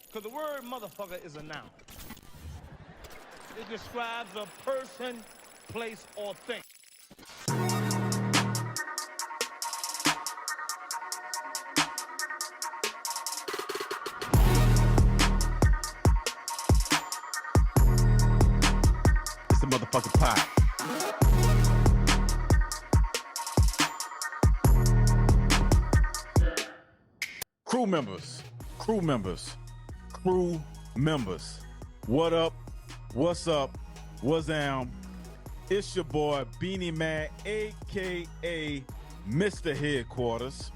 Because the word motherfucker is a noun. It describes a person, place, or thing. It's the motherfucking pie. Crew members. What up? What's up? What's down? It's your boy Beanie Man, aka Mr. Headquarters.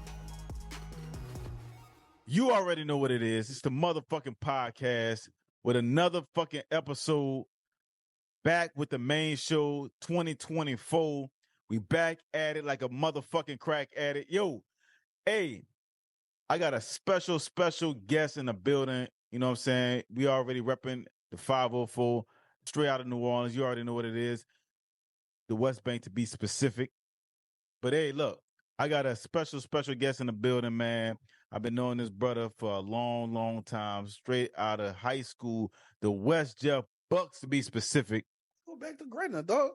You already know what it is. It's the motherfucking podcast with another fucking episode. Back with the main show 2024. We back at it like a motherfucking crack addict. Yo, hey, I got a special guest in the building. You know what I'm saying? We already repping the 504 straight out of New Orleans. You already know what it is. The West Bank to be specific. But hey, look, I got a special guest in the building, man. I've been knowing this brother for a long time, straight out of high school. The West Jeff Bucks to be specific. Go back to Gretna, dog.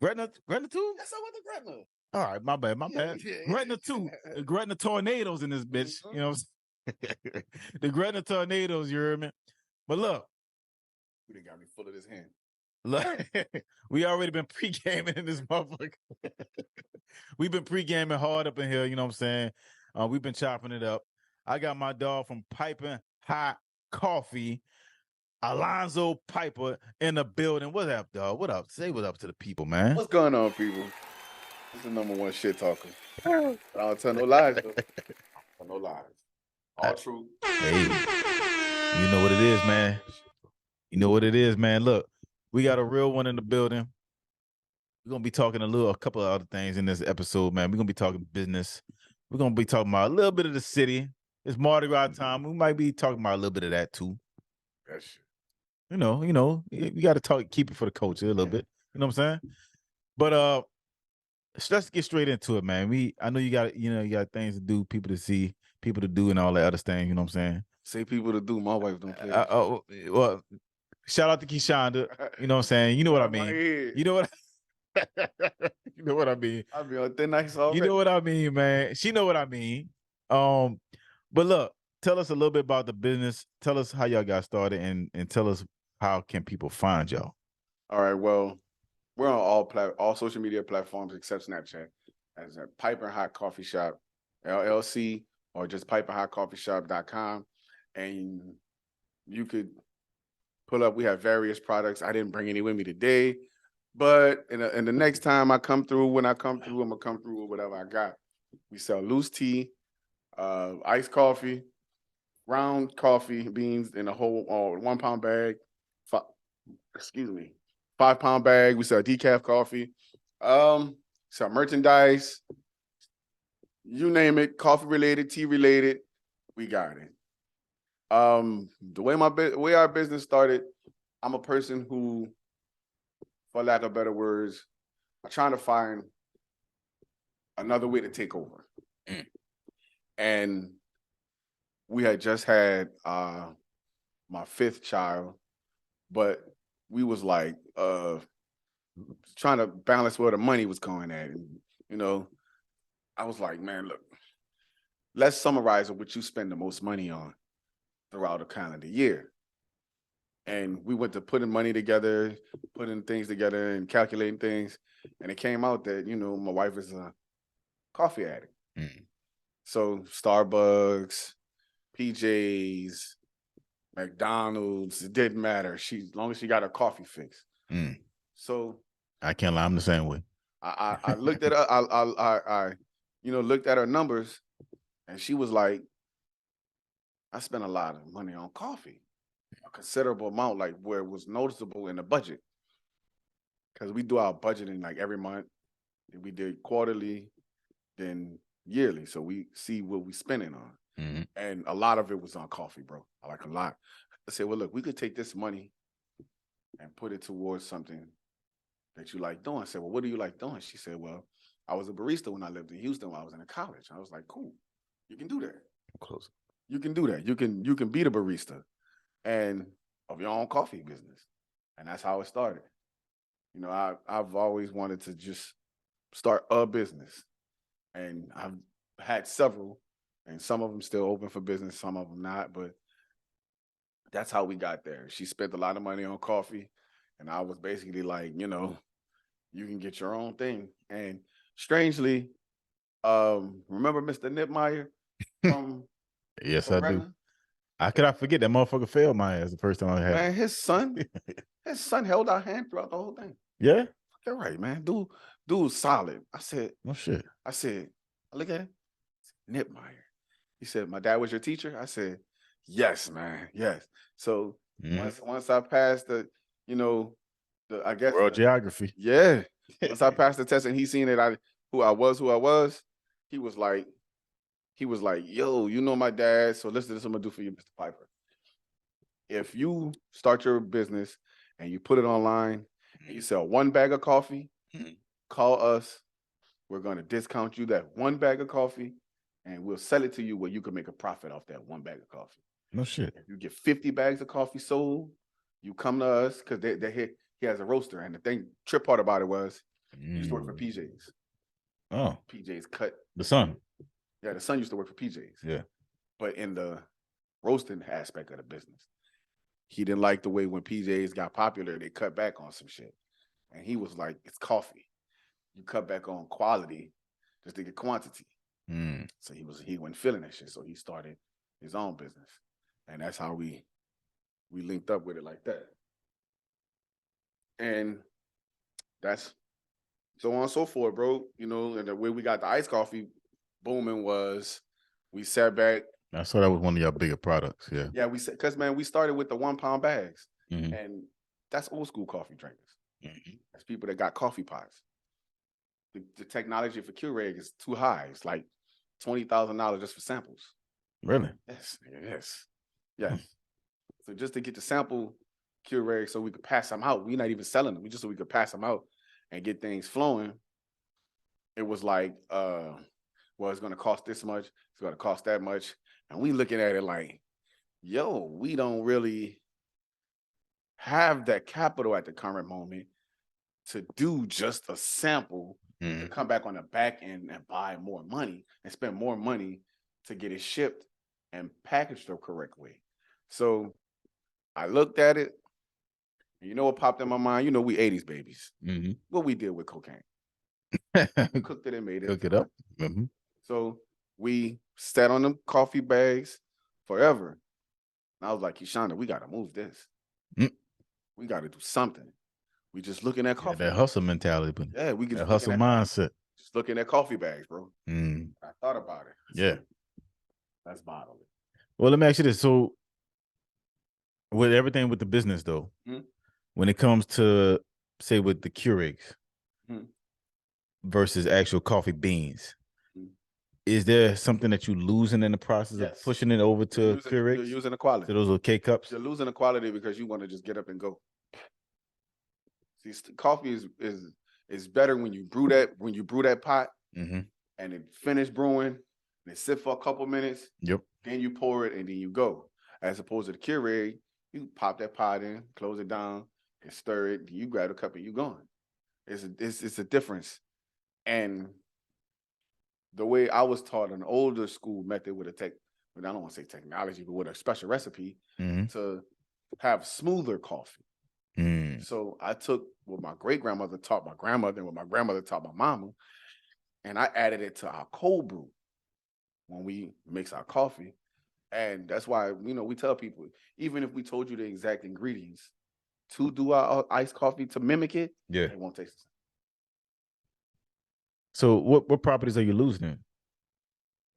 Gretna too? Yes, I went to Gretna. All right, my bad. Gretna too. The Gretna tornadoes in this bitch. You know what I'm saying? The Gretna tornadoes, you heard me? But look. You done got me full of this hand. Look, we already been pre-gaming in this motherfucker. We've been pre-gaming hard up in here, you know what I'm saying? We've been chopping it up. I got my dog from Pipen'N Hot Coffee, Alonzo Piper, in the building. What up, dog? What up? Say what up to the people, man. What's going on, people? This is the #1 shit talker. I don't tell no lies, though. No lies. All true. Hey, you know what it is, man. You know what it is, man. Look, we got a real one in the building. We're going to be talking a couple of other things in this episode, man. We're going to be talking business. We're going to be talking about a little bit of the city. It's Mardi Gras time. We might be talking about a little bit of that, too. That shit. You know, we got to keep it for the culture a little bit. You know what I'm saying? But let's get straight into it, man. I know you got things to do, people to see, people to do, and all that other things. You know what I'm saying? Say people to do. My wife don't play. Well, shout out to Keishonda. You know what I'm saying? You know what I mean? You know what? You know what I mean? I'll be on thin ice already. You know what I mean, man. She know what I mean. But look, tell us a little bit about the business. Tell us how y'all got started, and tell us how can people find y'all. All right. Well, we're on all social media platforms except Snapchat as a Pipen'N Hot Coffee Shop, LLC, or just pipen'nhotcoffeeshop.com. And you could pull up. We have various products. I didn't bring any with me today, but in the next time I come through, when I come through, I'm gonna come through with whatever I got. We sell loose tea, iced coffee, ground coffee beans in a whole 1 pound bag. 5 pound bag. We sell decaf coffee. Sell merchandise. You name it, coffee related, tea related, we got it. The way our business started, I'm a person who, for lack of better words, I'm trying to find another way to take over. And we had just had my 5th child, but we was like trying to balance where the money was going at. And, you know, I was like, man, look, let's summarize what you spend the most money on throughout a calendar year. And we went to putting money together, putting things together and calculating things. And it came out that, you know, my wife is a coffee addict. So Starbucks, PJs, McDonald's, it didn't matter. As long as she got her coffee fix. So I can't lie, I'm the same way. I looked at her, I looked at her numbers, and she was like, I spent a lot of money on coffee, a considerable amount, like where it was noticeable in the budget. Because we do our budgeting like every month. We did quarterly, then yearly. So we see what we spending on. And a lot of it was on coffee, bro. Like a lot. I said, well, look, we could take this money and put it towards something that you like doing. I said, well, what do you like doing? She said, well, I was a barista when I lived in Houston when I was in college. I was like, cool, you can do that. Close. You can do that. You can be the barista. and of your own coffee business. And that's how it started. You know, I've always wanted to just start a business, and I've had several, and some of them still open for business, some of them not, but that's how we got there. She spent a lot of money on coffee, and I was basically like, you know, you can get your own thing. And strangely, remember Mr. Nipmeyer from Yes, I do. Redlands? How could I forget that motherfucker failed my ass the first time I had Man, it? his son held our hand throughout the whole thing. Yeah? You're right, man. Dude, solid. I said, shit. I look at him. Nipmeyer. He said, my dad was your teacher? I said, yes, man. Yes. So once I passed the, you know, I guess world geography. Yeah. Once I passed the test and he seen that who I was, he was like, yo, you know my dad. So listen to this I'm gonna do for you, Mr. Piper. If you start your business and you put it online and you sell 1 bag of coffee, call us. We're gonna discount you that 1 bag of coffee, and we'll sell it to you where you can make a profit off that 1 bag of coffee. No shit. If you get 50 bags of coffee sold, you come to us because he has a roaster. And the trip part about it was he used to work for PJ's. Oh. PJ's cut. The son. Yeah, the son used to work for PJ's. Yeah. But in the roasting aspect of the business, he didn't like the way when PJ's got popular, they cut back on some shit. And he was like, it's coffee. You cut back on quality just to get quantity. So he wasn't feeling that shit. So he started his own business. And that's how we linked up with it like that. And that's so on and so forth, bro. You know, and the way we got the iced coffee booming was we sat back. I saw that was one of your bigger products. Yeah. Yeah, we said, because man, we started with the 1 pound bags. And that's old school coffee drinkers. That's people that got coffee pots. The technology for Keurig is too high. It's like $20,000 just for samples. Really? Yes. So just to get the sample Keurig so we could pass them out, we're not even selling them. We just so we could pass them out and get things flowing. It was like, well, it's going to cost this much. It's going to cost that much. And we looking at it like, yo, we don't really have that capital at the current moment to do just a sample to come back on the back end and buy more money and spend more money to get it shipped and packaged the correct way. So I looked at it. And you know what popped in my mind? You know, we 80s babies. What we did with cocaine. We cooked it and made it. Cook it up. So we sat on them coffee bags forever. And I was like, Kishonda, we got to move this. We got to do something. We just looking at coffee. That hustle mentality. But yeah, we that hustle mindset. Just looking at coffee bags, bro. I thought about it. Yeah. That's bottom. Well, let me ask you this. So with everything with the business though, when it comes to say with the Keurigs versus actual coffee beans, is there something that you're losing in the process of pushing it over to Keurigs? You're using the quality. To those little K-cups? You're losing the quality because you want to just get up and go. See, coffee is better when you brew that pot and it finish brewing and it sit for a couple minutes. Yep. Then you pour it and then you go. As opposed to the Keurig, you pop that pot in, close it down, and stir it. You grab a cup and you gone. It's a difference. And the way I was taught an older school method with I don't want to say technology, but with a special recipe to have smoother coffee. So I took what my great-grandmother taught my grandmother and what my grandmother taught my mama, and I added it to our cold brew when we mix our coffee. And that's why, you know, we tell people, even if we told you the exact ingredients to do our iced coffee to mimic it, it won't taste the same. So what properties are you losing in?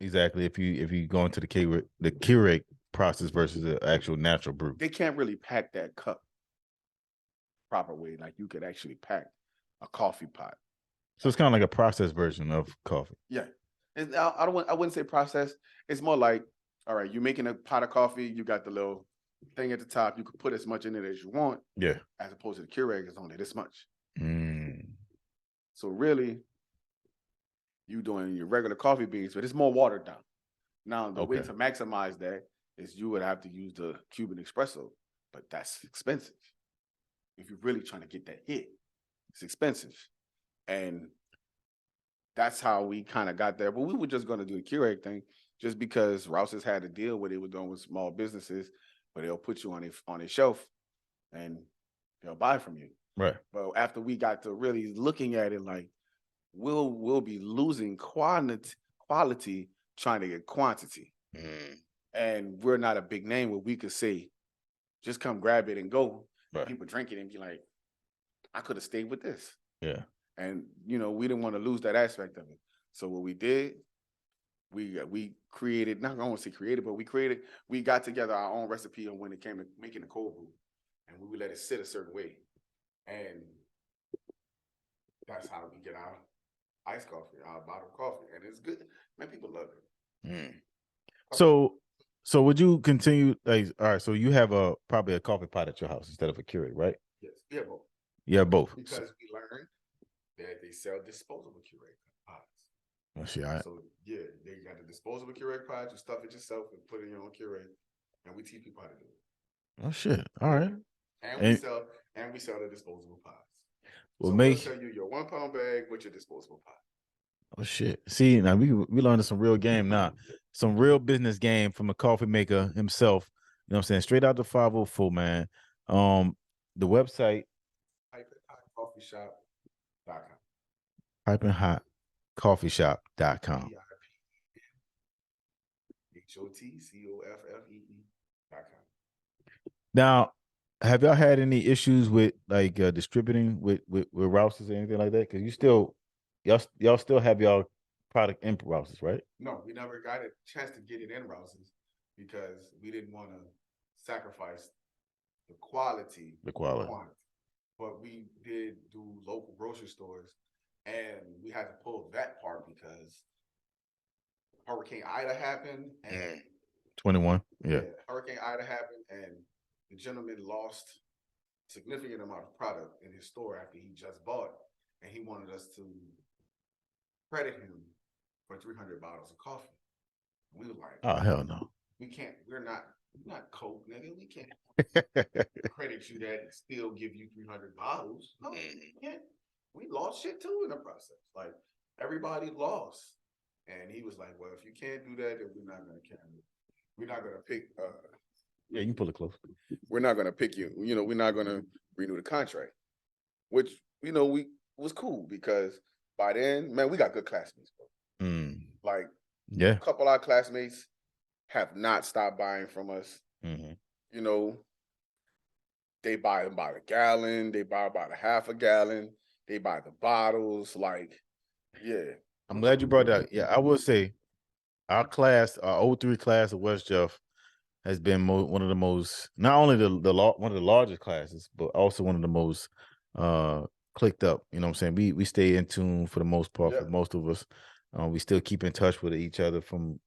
Exactly. If you go into the Keurig process versus the actual natural brew. They can't really pack that cup proper way. Like you could actually pack a coffee pot. So it's kind of like a processed version of coffee. Yeah. And I wouldn't say processed. It's more like, all right, you're making a pot of coffee, you got the little thing at the top, you could put as much in it as you want. Yeah. As opposed to the Keurig is only this much. So really, you doing your regular coffee beans, but it's more watered down. Now, the way to maximize that is you would have to use the Cuban espresso. but that's expensive. If you're really trying to get that hit, it's expensive. And that's how we kind of got there. But we were just going to do the Keurig thing just because Rouse's had a deal where they were doing with small businesses, where they'll put you on a shelf and they'll buy from you. Right. But after we got to really looking at it, like we'll be losing quality trying to get quantity. And we're not a big name where we could say, just come grab it and go. Right. People drink it and be like, I could have stayed with this. Yeah. And, you know, we didn't want to lose that aspect of it. So what we did, we created, not going to say created, but we got together our own recipe on when it came to making a cold brew. And we would let it sit a certain way. And that's how we get our iced coffee, our bottled coffee. And it's good. Man, people love it. So would you continue, like, all right, so you have probably a coffee pot at your house instead of a Keurig, right? Yes, we have both. Yeah, both. Because we learned that they sell disposable Keurig pots. Oh, shit, all right. So yeah, they got the disposable Keurig pots. You stuff it yourself and put it in your own Keurig, and we teach people how to do it. Oh shit! All right. And we sell the disposable pots. Well, so we'll sell you your 1 pound bag with your disposable pot. Oh shit! See, now we learned some real game now, some real business game from a coffee maker himself. You know what I'm saying? Straight out the 504, man. The website Pipen'N Pipen'N HOTCOFFEE.com. Now, have y'all had any issues with like distributing with Rouse's or anything like that? Because y'all still have y'all product in Rouse's, right? No, we never got a chance to get it in Rouse's because we didn't want to sacrifice the quality. But we did do local grocery stores, and we had to pull that part because Hurricane Ida happened. And 21, yeah. Hurricane Ida happened, and the gentleman lost a significant amount of product in his store after he just bought, and he wanted us to credit him for 300 bottles of coffee. We were like, oh hell no, we can't. We're not Coke, nigga. We can't credit you that and still give you 300 bottles. No, we can't. We lost shit too in the process. Like everybody lost, and he was like, well, if you can't do that, then we're not gonna carry it. We're not gonna pick. Yeah, you can pull it close. We're not gonna pick you. You know, we're not gonna renew the contract, which we was cool because by then, man, we got good classmates, bro. Like, yeah, a couple of our classmates have not stopped buying from us. You know, they buy them by the gallon, they buy about a half a gallon, they buy the bottles. Like, yeah. I'm glad you brought that. Yeah, I will say, our class, our 03 class of West Jeff, has been one of the most, not only one of the largest classes, but also one of the most clicked up. You know what I'm saying? We stay in tune for the most part. For most of us, we still keep in touch with each other from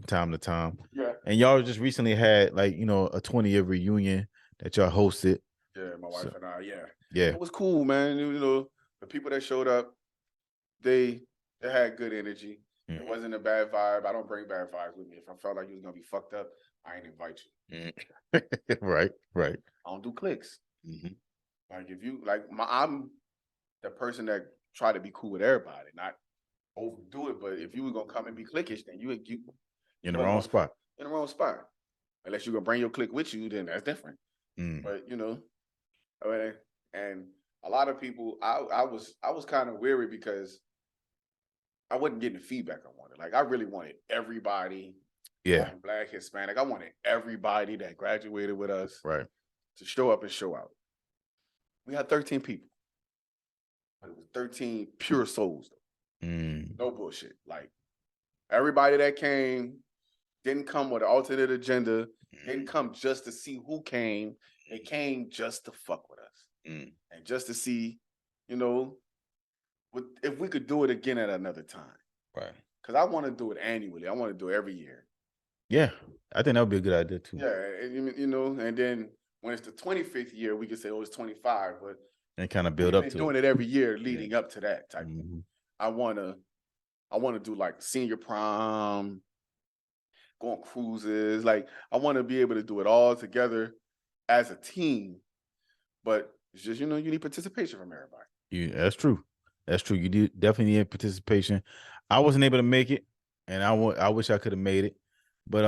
time to time. Yeah. And y'all just recently had like a 20-year reunion that y'all hosted. Yeah, my wife and I. Yeah. Yeah. It was cool, man. The people that showed up, they had good energy. It wasn't a bad vibe. I don't bring bad vibes with me. If I felt like you was gonna be fucked up, I ain't invite you. Right. I don't do clicks. Like if you I'm the person that try to be cool with everybody, not overdo it. But if you were gonna come and be cliquish, then you in the wrong spot. In the wrong spot. Unless you're gonna bring your clique with you, then that's different. But and a lot of people, I was kind of weary because I wasn't getting the feedback I wanted. Like I really wanted everybody, Black, Hispanic. I wanted everybody that graduated with us, to show up and show out. We had 13 people, but it was 13 pure souls. No bullshit. Like everybody that came didn't come with an alternate agenda. Didn't come just to see who came. They came just to fuck with us, and just to see, if we could do it again at another time. Right. Because I want to do it annually. I want to do it every year. Yeah, I think that would be a good idea too. Yeah, and then when it's the 25th year, we could say, it's 25, but and kind of build up to doing it every year leading up to that type. I want to do like senior prom, go on cruises. Like I want to be able to do it all together as a team, but it's just, you need participation from everybody. Yeah, that's true. That's true. You do definitely need participation. I wasn't able to make it, and I wish I could have made it. But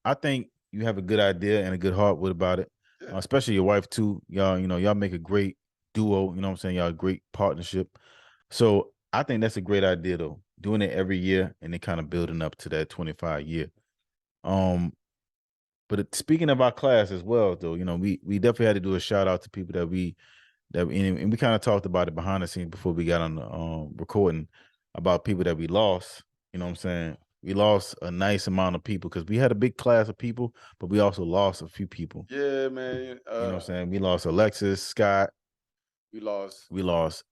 I think you have a good idea and a good heart about it. Yeah. Especially your wife too. Y'all make a great duo. You know what I'm saying? Y'all a great partnership. So I think that's a great idea though. Doing it every year and then kind of building up to that 25 year. But speaking of our class as well, though, we definitely had to do a shout out to people and we kind of talked about it behind the scenes before we got on the recording about people that we lost. You know what I'm saying? We lost a nice amount of people because we had a big class of people, but we also lost a few people. Yeah, man. You know what I'm saying? We lost Alexis, Scott. We lost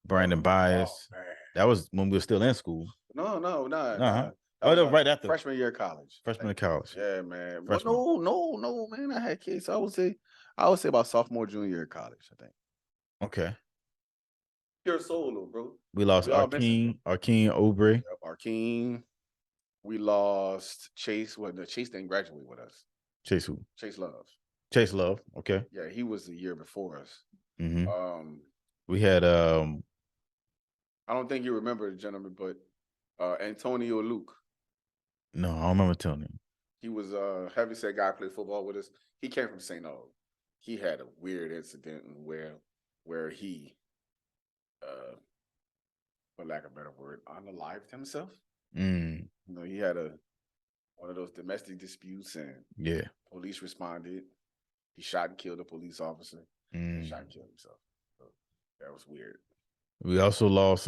Brandon Bias. Oh, that was when we were still in school. No. Uh-huh. That was right after freshman year of college. Freshman of college. Yeah, man. Freshman. Well, no, man. I had kids. I would say about sophomore, junior year of college, I think. Okay. Pure solo, bro. We lost Arkeem Aubrey. Yep, Arkeem. We lost Chase. Well, no, Chase didn't graduate with us. Chase who? Chase Love. Chase Love. Okay. Yeah, he was the year before us. Mm-hmm. We had I don't think you remember the gentleman, but Antonio Luke. No, I don't remember telling him. He was a heavyset guy, played football with us. He came from St. O. He had a weird incident where he, for lack of a better word, unalived himself. He had one of those domestic disputes, and police responded. He shot and killed a police officer. He shot and killed himself. So that was weird. We also lost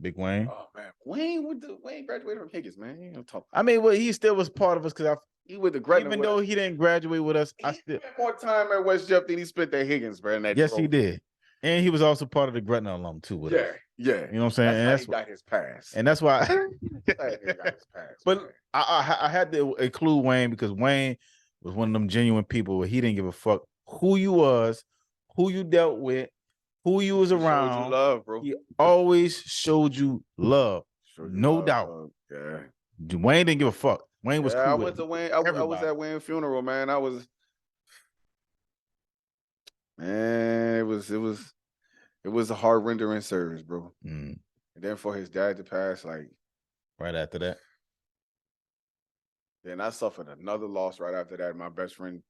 Big Wayne. Oh man, Wayne graduated from Higgins, man. He ain't talk. I mean, he still was part of us because he went to Gretna. Even though he didn't graduate with us, I still spent more time at West Jeff than he spent at Higgins, bro. Yes, he did, and he was also part of the Gretna alum too with us. Yeah. You know what I'm saying? That's why he got his pass, and that's why. But man. I had to include Wayne because Wayne was one of them genuine people where he didn't give a fuck who you was, who you dealt with, who you was around. Showed you love, bro. He always showed you love, no doubt. Bro. Yeah, Wayne didn't give a fuck. Wayne was cool. I went to Wayne. I was at Wayne's funeral, man. Man, it was a heart rendering service, bro. And then for his dad to pass, like right after that. Then I suffered another loss right after that. My best friend,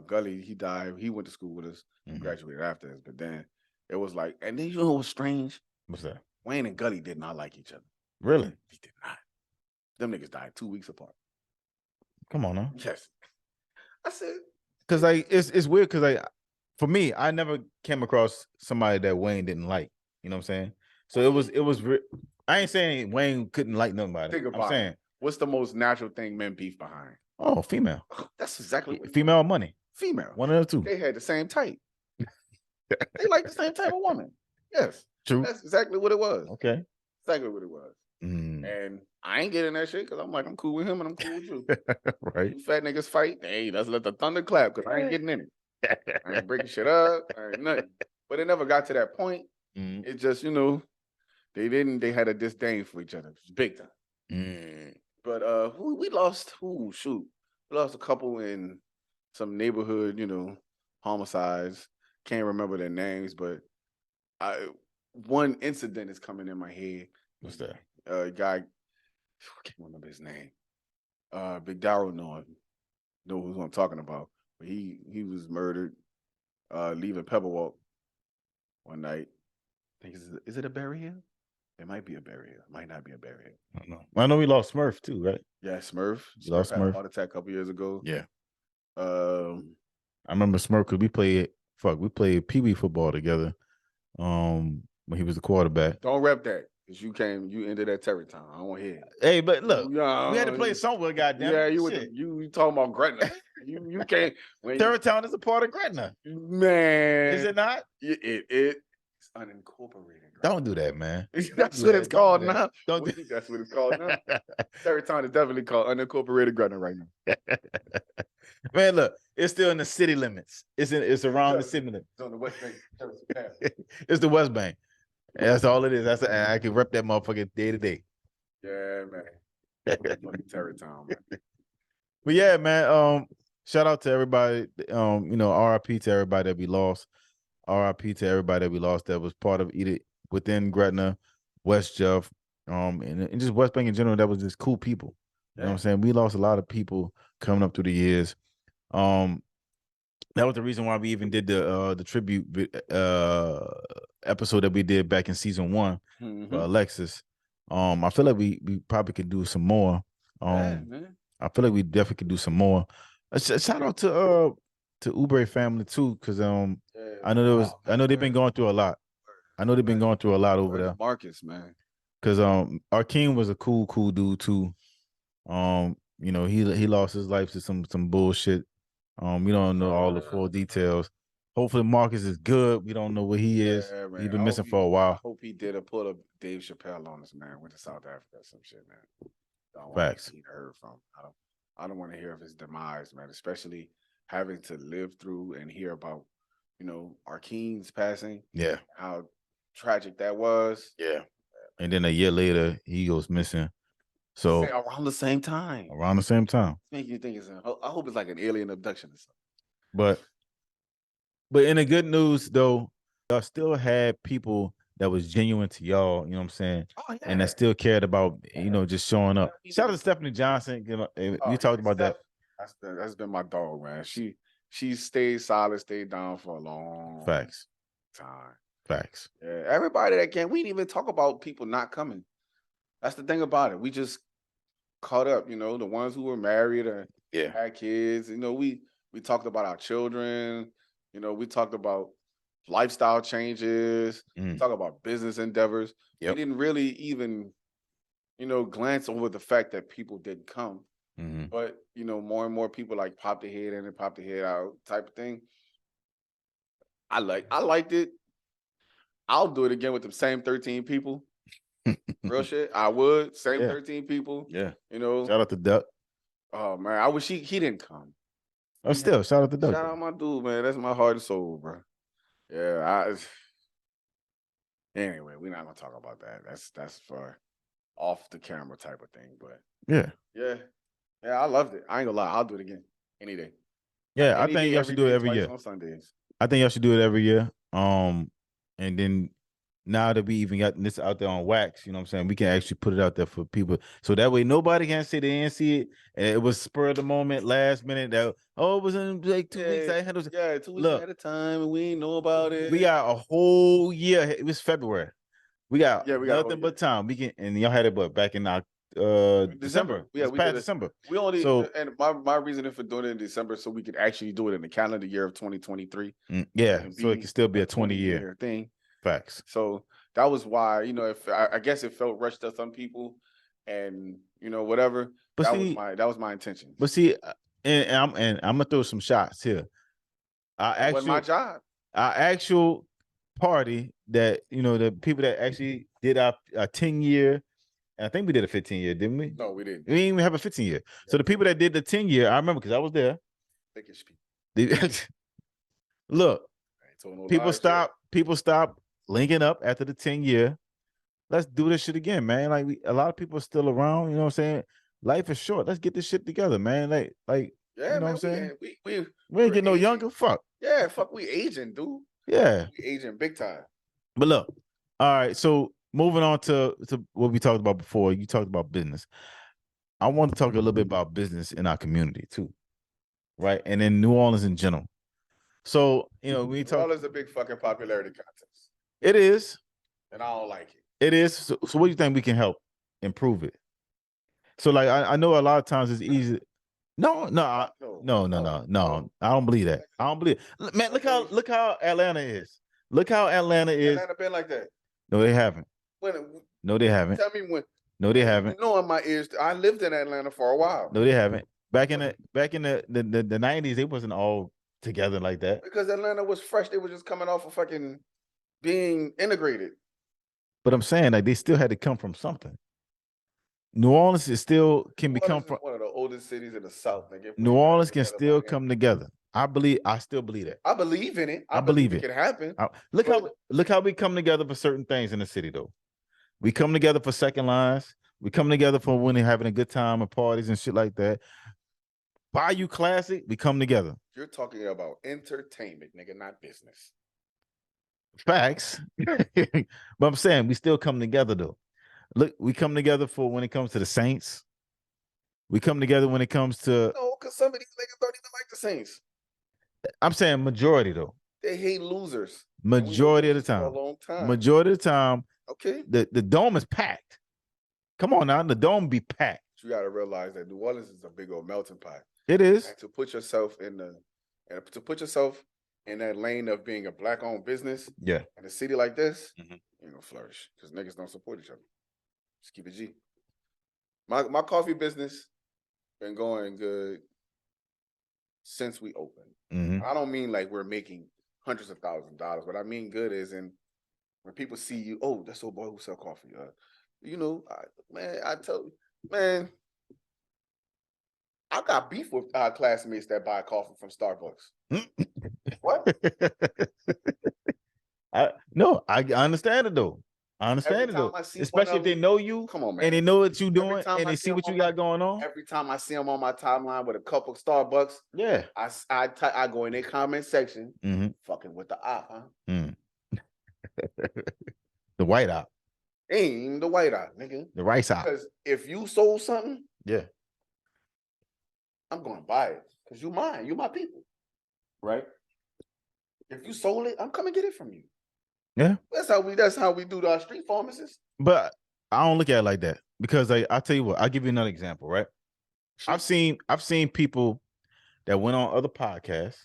Gully, he died. He went to school with us, graduated after us. But then it was like, and then you know what was strange? What's that? Wayne and Gully did not like each other. Really? He did not. Them niggas died 2 weeks apart. Come on, now. Yes. I said, because it's weird because for me, I never came across somebody that Wayne didn't like. You know what I'm saying? So it was. I ain't saying Wayne couldn't like nobody. Think about I'm saying, what's the most natural thing men beef behind? Oh, female. That's exactly what female or money. Female. One of the two. They had the same type. They like the same type of woman. Yes. True. That's exactly what it was. Okay. Exactly what it was. And I ain't getting that shit because I'm like, I'm cool with him and I'm cool with you. Right. You fat niggas fight. Hey, let's let the thunder clap because I ain't getting in it. I ain't breaking shit up. I ain't nothing. But it never got to that point. It just, they had a disdain for each other. It was big time. But we lost, we lost a couple in some neighborhood, homicides. Can't remember their names, but one incident is coming in my head. What's that? Guy, I can't remember his name. Big Darrow know who I'm talking about. But he was murdered leaving Pebblewalk one night. I think is it a burial? It might be a burial. It might not be a burial. I don't know. I know we lost Smurf too, right? Yeah, Smurf. Lost had a Smurf. heart attack a couple years ago. Yeah. I remember Smurf because we played Pee Wee football together. When he was the quarterback. Don't rep that. Because you ended at Terrytown. I don't want to hear it. Hey, but look, we had to play somewhere, goddamn. Yeah, you talking about Gretna. you can't. Terrytown is a part of Gretna. Man. Is it not? It's unincorporated. Don't do that, man. That's what it's called now. Don't do That's what it's called now. Terrytown is definitely called unincorporated Gretna right now. Man, look, it's still in the city limits. It's around the city limits. It's on the West Bank. It's the West Bank. That's all it is. I can rep that motherfucker day to day. Yeah, man. Terrytown, man. But yeah, man. shout out to everybody. RIP to everybody that we lost. RIP to everybody that we lost that was part of either within Gretna, West Jeff, and just West Bank in general. That was just cool people. You know what I'm saying? We lost a lot of people coming up through the years. That was the reason why we even did the tribute episode that we did back in season 1 for Alexis. I feel like we probably could do some more. Man. I feel like we definitely could do some more. Shout out to Ubre family too, because I know they've been going through a lot. I know they've been going through a lot over there. Marcus, man. Because our king was a cool dude too. He lost his life to some bullshit. We don't know all the full details. Hopefully Marcus is good. We don't know where he is. He's been missing for a while. I hope he did a pull up Dave Chappelle on us, man. Went to South Africa or some shit, man. Facts. Heard from. I don't want to hear of his demise, man. Especially having to live through and hear about, our king's passing. Yeah. How tragic that was. Yeah. And then a year later, he goes missing. So around the same time. Make you think I hope it's like an alien abduction or something. But in the good news though, y'all still had people that was genuine to y'all, you know what I'm saying? Oh, yeah. And that still cared about, just showing up. Shout out to Stephanie Johnson. You talked about that. That's been my dog, man. She stayed solid, stayed down for a long Facts. time. Facts. Yeah, everybody that came, we didn't even talk about people not coming. That's the thing about it. We just caught up, the ones who were married or had kids. We talked about our children. We talked about lifestyle changes. We talked about business endeavors. Yep. We didn't really even, glance over the fact that people didn't come. Mm-hmm. But, more and more people like popped their head in and popped their head out type of thing. I liked it. I'll do it again with the same 13 people. Real shit. I would. Same 13 people. Yeah. Shout out to Duck. Oh man, I wish he didn't come. Oh, still shout out to Duck. Shout out my dude, man. That's my heart and soul, bro. Yeah. Anyway, we're not gonna talk about that. That's for off the camera type of thing. But yeah, I loved it. I ain't gonna lie. I'll do it again any day. Yeah, I think y'all should do it every year. On Sundays. I think y'all should do it every year. And then now that we even got this out there on wax, you know what I'm saying, we can actually put it out there for people. So that way nobody can say they didn't see it. And it was spur of the moment, last minute. That it was in like 2 weeks ahead of 2 weeks ahead of time, and we didn't know about it. We got a whole year. It was February. We got nothing but time. We can, and y'all had it back in December. Yeah, we past December. We only and my reasoning for doing it in December so we could actually do it in the calendar year of 2023. So it can still be a 20-year thing. Facts. So that was why, if I guess it felt rushed to some people, and whatever. But that was my intention. But see, and I'm gonna throw some shots here. That was my job. Our actual party that the people that actually did our 10-year. I think we did a 15-year, didn't we? No, we didn't. We didn't even have a 15-year. So the people that did the 10-year, I remember because I was there. Look, people stop linking up after the 10-year. Let's do this shit again, man. Like a lot of people are still around. You know what I'm saying? Life is short. Let's get this shit together, man. Like you know what I'm saying? We ain't getting no younger. Fuck. Yeah, fuck. We aging, dude. Yeah, we aging big time. But look, all right. So moving on to what we talked about before. You talked about business. I want to talk a little bit about business in our community too, right? And in New Orleans in general. So we talk. New Orleans is a big fucking popularity contest. It is, and I don't like it. It is. So what do you think we can help improve it? So like I know a lot of times it's easy. No. I don't believe that. I don't believe it. Man, look how Atlanta is. Look how Atlanta is. Atlanta been like that. No, they haven't. No, they haven't. Tell me when. No, they haven't. In my ears, I lived in Atlanta for a while. No, they haven't. Back in the 90s, it wasn't all together like that. Because Atlanta was fresh. They were just coming off of fucking being integrated. But I'm saying like they still had to come from something. New Orleans is still can become from one of the oldest cities in the South. New Orleans can still come together. I still believe that. I believe in it. I believe it can happen. Look how we come together for certain things in the city though. We come together for second lines. We come together for when they're having a good time and parties and shit like that. Bayou Classic, we come together. You're talking about entertainment, nigga, not business. Facts. But I'm saying we still come together though. Look, we come together for when it comes to the Saints. We come together when it comes to. No, because some of these niggas don't even like the Saints. I'm saying majority though. They hate losers. Majority of the For a time. long time. Majority of the time. Okay. The dome is packed. Come on now, the dome be packed. You got to realize that New Orleans is a big old melting pot. It is. And to put yourself in that lane of being a black-owned business, yeah, in a city like this, you're gonna flourish because niggas don't support each other. Just keep it G. My coffee business been going good since we opened. I don't mean like we're making hundreds of thousands of dollars. What I mean good is when people see you, oh, that's old boy who sell coffee. I got beef with our classmates that buy coffee from Starbucks. What? I understand it though. I understand it though. Especially if they know you, come on, man, and they know what you're doing, and they see what you got going on. Every time I see them on my timeline with a cup of Starbucks, yeah, I go in their comment section, fucking with the op, huh? The white op. Ain't the white op, nigga. The rice op. Because if you sold something, yeah, I'm going to buy it because you mine. You my people, right? If you sold it, I'm coming get it from you. Yeah, that's how we do our street pharmacists. But I don't look at it like that because I'll tell you what. I'll give you another example, right? Sure. I've seen people that went on other podcasts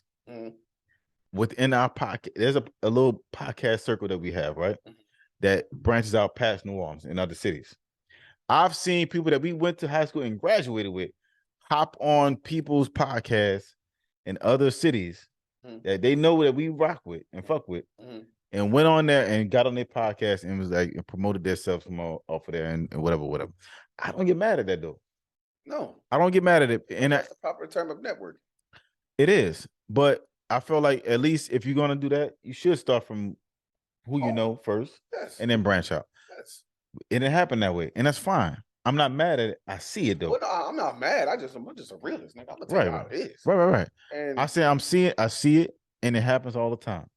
within our podcast. There's a little podcast circle that we have, right? That branches out past New Orleans in other cities. I've seen people that we went to high school and graduated with hop on people's podcasts in other cities that they know that we rock with and fuck with, and went on there and got on their podcast and was like and promoted themselves from off of there and whatever. I don't get mad at that though. No, I don't get mad at it. And that's the proper term of network. It is, but I feel like at least if you're gonna do that, you should start from who you know first, and then branch out. Yes. It didn't happen that way, and that's fine. I'm not mad at it. I see it though. Well, no, I'm not mad. I'm just a realist, nigga. I'm gonna tell you how it is. Right. And I see it, and it happens all the time.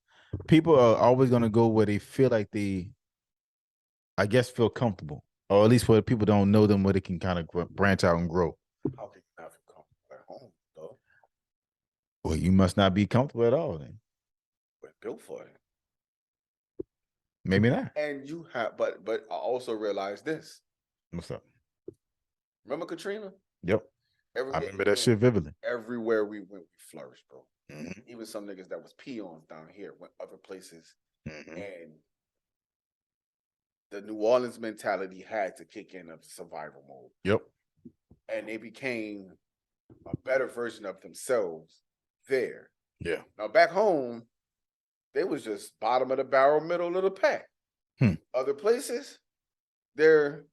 People are always gonna go where they feel like I guess, feel comfortable, or at least where people don't know them, where they can kind of branch out and grow. How can you not feel comfortable at home, though? Well, you must not be comfortable at all then. We're built for it. Maybe not. And you have, but I also realized this. What's up? Remember Katrina? Yep. I remember that shit vividly. Everywhere we went, we flourished, bro. Even some niggas that was peons down here went other places. And the New Orleans mentality had to kick in of survival mode. Yep. And they became a better version of themselves there. Yeah. Now back home, they was just bottom of the barrel, middle of the pack. Other places, they're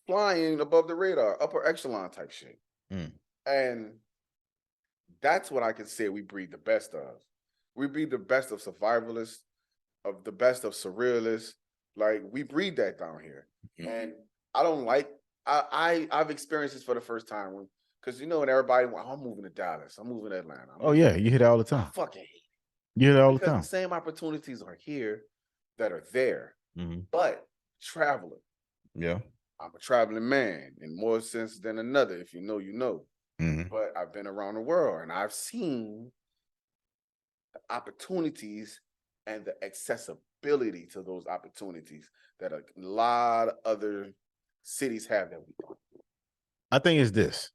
flying above the radar, upper echelon type shit. And that's what I can say we breed the best of. We breed the best of survivalists, of the best of surrealists. Like, we breed that down here. And I don't like, I've experienced this for the first time because and everybody, I'm moving to Dallas, I'm moving to Atlanta. Yeah, you hear that all the time. I fucking hate it. You hear that all the time. The same opportunities are here that are there. But traveling. Yeah. I'm a traveling man in more sense than another. If you know, you know. But I've been around the world and I've seen the opportunities and the accessibility to those opportunities that a lot of other cities have that we don't. I think it's this.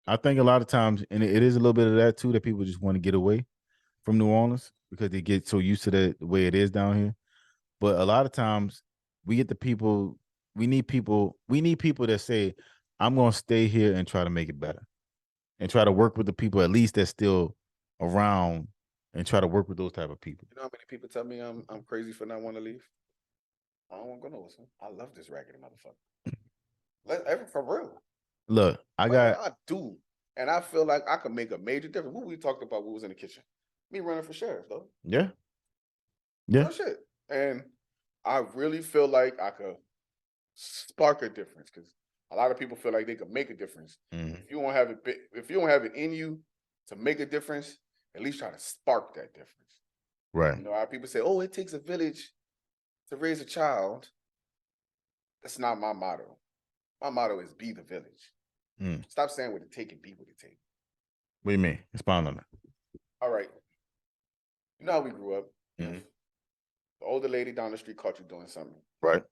I think a lot of times, and it is a little bit of that too, that people just want to get away from New Orleans because they get so used to the way it is down here. But a lot of times we need people that say, I'm going to stay here and try to make it better and try to work with the people at least that's still around and try to work with those type of people. You know how many people tell me I'm crazy for not wanting to leave? I don't want to go nowhere. I love this raggedy motherfucker. For real. Look, I do. And I feel like I could make a major difference. What we talked about, what was in the kitchen? Me running for sheriff, though. Yeah. No shit. And I really feel like I could spark a difference because A lot of people feel like they can make a difference. Mhm. If you don't have it in you to make a difference, at least try to spark that difference. Right. You know, how people say, "Oh, it takes a village to raise a child." That's not my motto. My motto is be the village. Mm. Stop saying what it take and be what it take. What do you mean? Expound on that. All right. You know how we grew up. Mhm. If the older lady down the street caught you doing something, Right.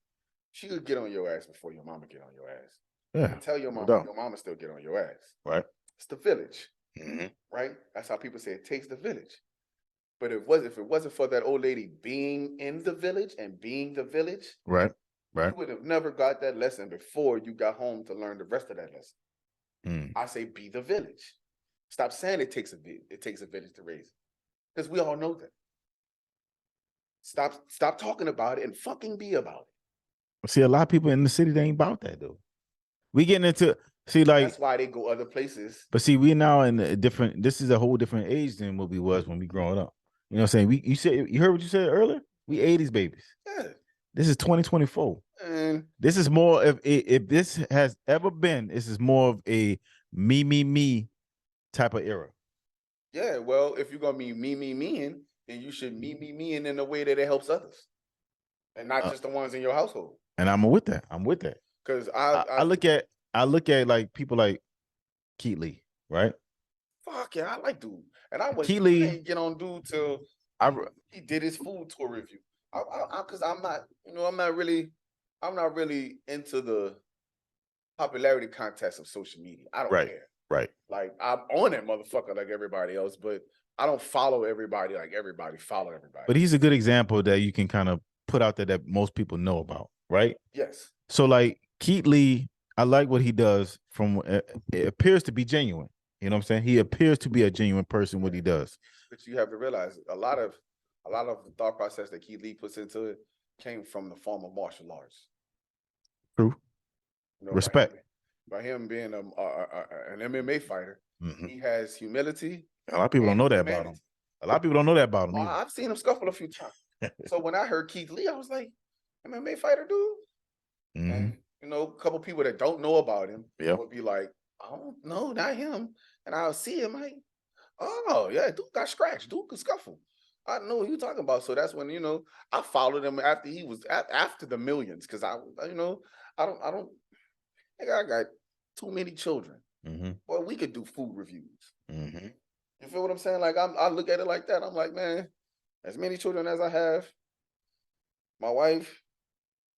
she could get on your ass before your mama get on your ass. Yeah. And tell your no mama, doubt. your mama still get on your ass. Right. It's the village, Mm-hmm. right? That's how people say it takes the village. But if it wasn't for that old lady being in the village and being the village, Right. Right. you would have never got that lesson before you got home to learn the rest of that lesson. Mm. I say be the village. Stop saying it takes a village to raise it. Because we all know that. Stop talking about it and fucking be about it. See, a lot of people in the city, they ain't about that though. We getting into like That's why they go other places. But see, we now in a different. This is a whole different age than what we was when we growing up. You know what I'm saying? You heard what you said earlier? We 80s babies. Yeah. This is 2024. And This is more of if this has ever been, this is more of a me type of era. yeah, well, if you're gonna be meing, then you should meing in a way that it helps others. And not just the ones in your household. And I'm with that. I'm with that. Because I look at like people like Keith Lee, right? Fuck yeah, I like dude. And I Keely, get on dude till he did his food tour review. Because I'm not really into the popularity contest of social media. I don't care. Right. Like I'm on that motherfucker like everybody else, but I don't follow everybody like everybody follow everybody. But he's a good example that you can kind of put out there that most people know about, right? Yes. So like Keith Lee, I like what he does from it appears to be genuine. You know what I'm saying? He appears to be a genuine person, what he does. But you have to realize a lot of the thought process that Keith Lee puts into it came from the form of martial arts. True. You know, Respect. By him being an MMA fighter, he has humility. A lot of people don't know that about him. A lot of people don't know that about him. Well, I've seen him scuffle a few times. So when I heard Keith Lee, I was like, MMA fighter, dude. And a couple people that don't know about him would be like, oh no, not him. And I'll see him like, oh yeah, dude got scratched. Dude could scuffle. I know what you're talking about. So that's when I followed him after he was after the millions, because I got too many children. Well, we could do food reviews. You feel what I'm saying? Like I look at it like that. I'm like, man, as many children as I have, my wife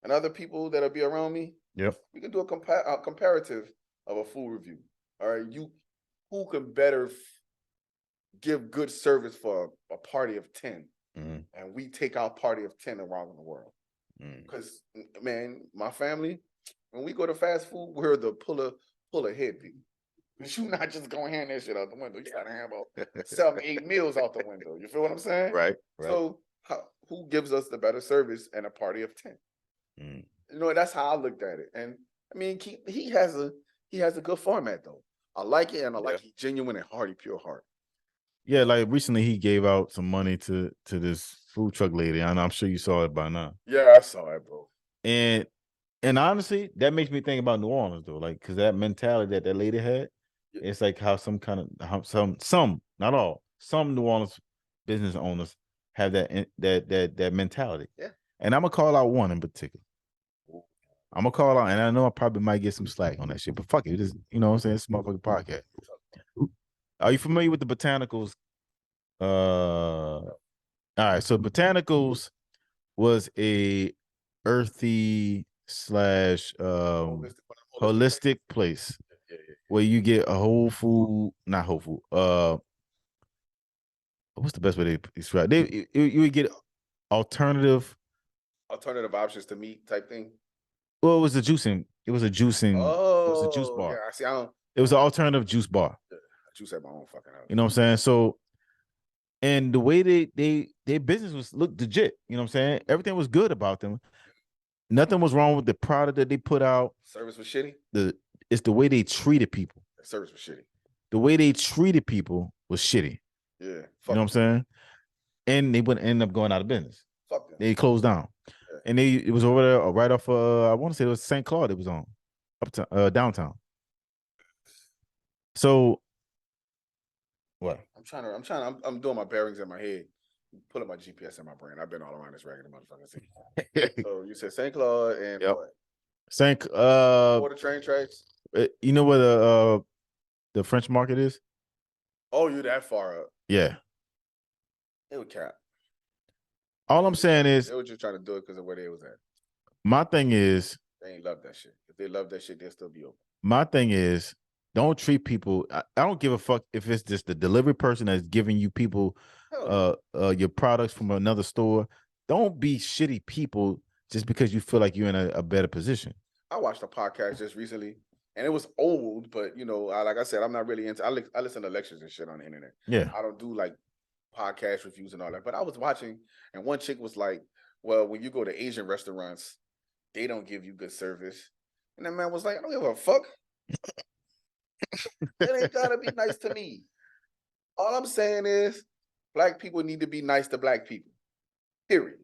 and other people that'll be around me. Yep. We can do a comparative of a food review. All right, who can better give good service for a party of 10, and we take our party of 10 around the world. Because man, my family, when we go to fast food, we're the pull ahead people. But you not just gonna hand that shit out the window. You gotta have about 7-8 meals out the window. You feel what I'm saying? Right. So who gives us the better service and a party of 10? That's how I looked at it. And I mean, he has a good format though. I like it, and I like he's genuine and hearty, pure heart. Yeah, like recently he gave out some money to this food truck lady, and I'm sure you saw it by now. Yeah, I saw it, bro. And honestly, that makes me think about New Orleans though, like because that mentality that lady had, it's like how some not all, some New Orleans business owners have that mentality. Yeah. And I'm gonna call out one in particular. I'm gonna call out, and I know I probably might get some slack on that shit, but fuck it, just what I'm saying, it's a motherfucking podcast. Are you familiar with the Botanicals? All right, so Botanicals was a earthy / holistic place where you get a not whole food. What's the best way to describe it? You would get alternative options to meat type thing. Well, it was a juicing. It was a juicing. Oh, it was a juice bar. Yeah, I see. It was an alternative juice bar. Juice at my own fucking house. You know what I'm saying? So, and the way their business looked legit. You know what I'm saying? Everything was good about them. Nothing was wrong with the product that they put out. Service was shitty. It's the way they treated people. The service was shitty. The way they treated people was shitty. Yeah. You know what I'm saying? And they would end up going out of business. Fuck them. They closed down. Yeah. And it was over there right off I want to say it was St. Claude it was on. downtown. So what? I'm doing my bearings in my head. Pulling my GPS in my brain. I've been all around this raggedy motherfucking city. So you said St. Claude and Yep. what? Before the train tracks. You know where the French market is? Oh, you that far up? Yeah. It would cap. All I'm saying is they were just trying to do it because of where they was at. My thing is they ain't love that shit. If they love that shit, they'll still be open. My thing is don't treat people. I don't give a fuck if it's just the delivery person that's giving you people your products from another store. Don't be shitty people just because you feel like you're in a better position. I watched a podcast just recently, and it was old, but you know, like I said, I'm not really into. I listen to lectures and shit on the internet. Yeah, I don't do like podcast reviews and all that. But I was watching, and one chick was like, "Well, when you go to Asian restaurants, they don't give you good service." And that man was like, "I don't give a fuck. It ain't gotta be nice to me. All I'm saying is, black people need to be nice to black people. Period.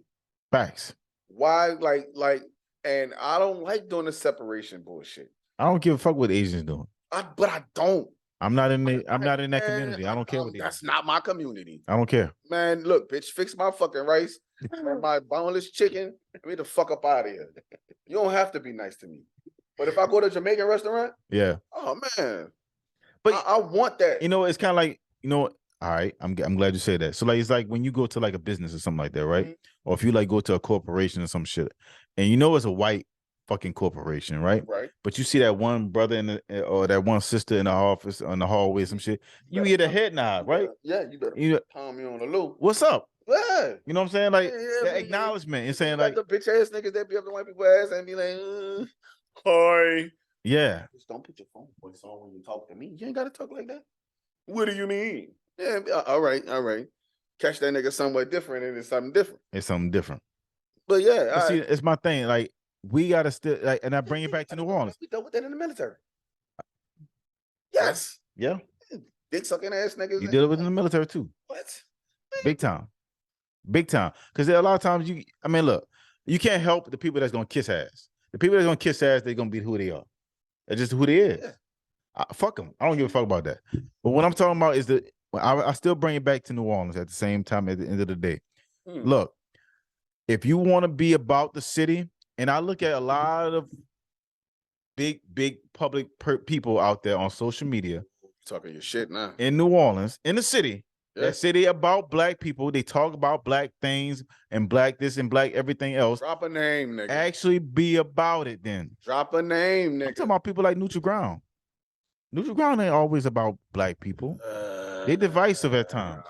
Facts. Why, like, and I don't like doing the separation bullshit. I don't give a fuck what Asians doing. But I don't. I'm not in that community. I don't care what they do. That's not my community. I don't care. Man, look, bitch, fix my fucking rice and my boneless chicken. Get me the fuck up out of here. You don't have to be nice to me. But if I go to a Jamaican restaurant, yeah. Oh man. But I want that. You know, it's kind of like, you know, all right, I'm glad you say that. So like, it's like when you go to like a business or something like that, right? Mm-hmm. Or if you like go to a corporation or some shit, and you know it's a white fucking corporation, right? Right. But you see that one brother or that one sister in the office on the hallway, some shit. You get a head nod, right? Yeah, you better palm me on the loop. What's up? Yeah. You know what I'm saying? Like that acknowledgement and saying like the bitch ass niggas that be up the white people ass and be like, hi. Yeah. Just don't put your phone voice on when you talk to me. You ain't gotta talk like that. What do you mean? Yeah, all right. Catch that nigga somewhat different, and it's something different. It's something different. But yeah, but see, it's my thing. Like we gotta still like, and I bring it back to New Orleans. We dealt with that in the military. Yes. Yeah. Dick sucking ass niggas. You deal with it in the military too. What? Big time. Because there are a lot of times look, you can't help the people that's gonna kiss ass. The people that's gonna kiss ass, they're gonna be who they are. That's just who they is. Yeah. Fuck them. I don't give a fuck about that. But what I'm talking about is I still bring it back to New Orleans at the same time at the end of the day. Look, if you want to be about the city, and I look at a lot of big public people out there on social media talking your shit now in New Orleans, in the city. Yeah. That city about black people. They talk about black things and black this and black everything else. Drop a name, nigga. Actually be about it then. Drop a name, nigga. I'm talking about people like Neutral Ground. Neutral Ground ain't always about black people. They divisive at times.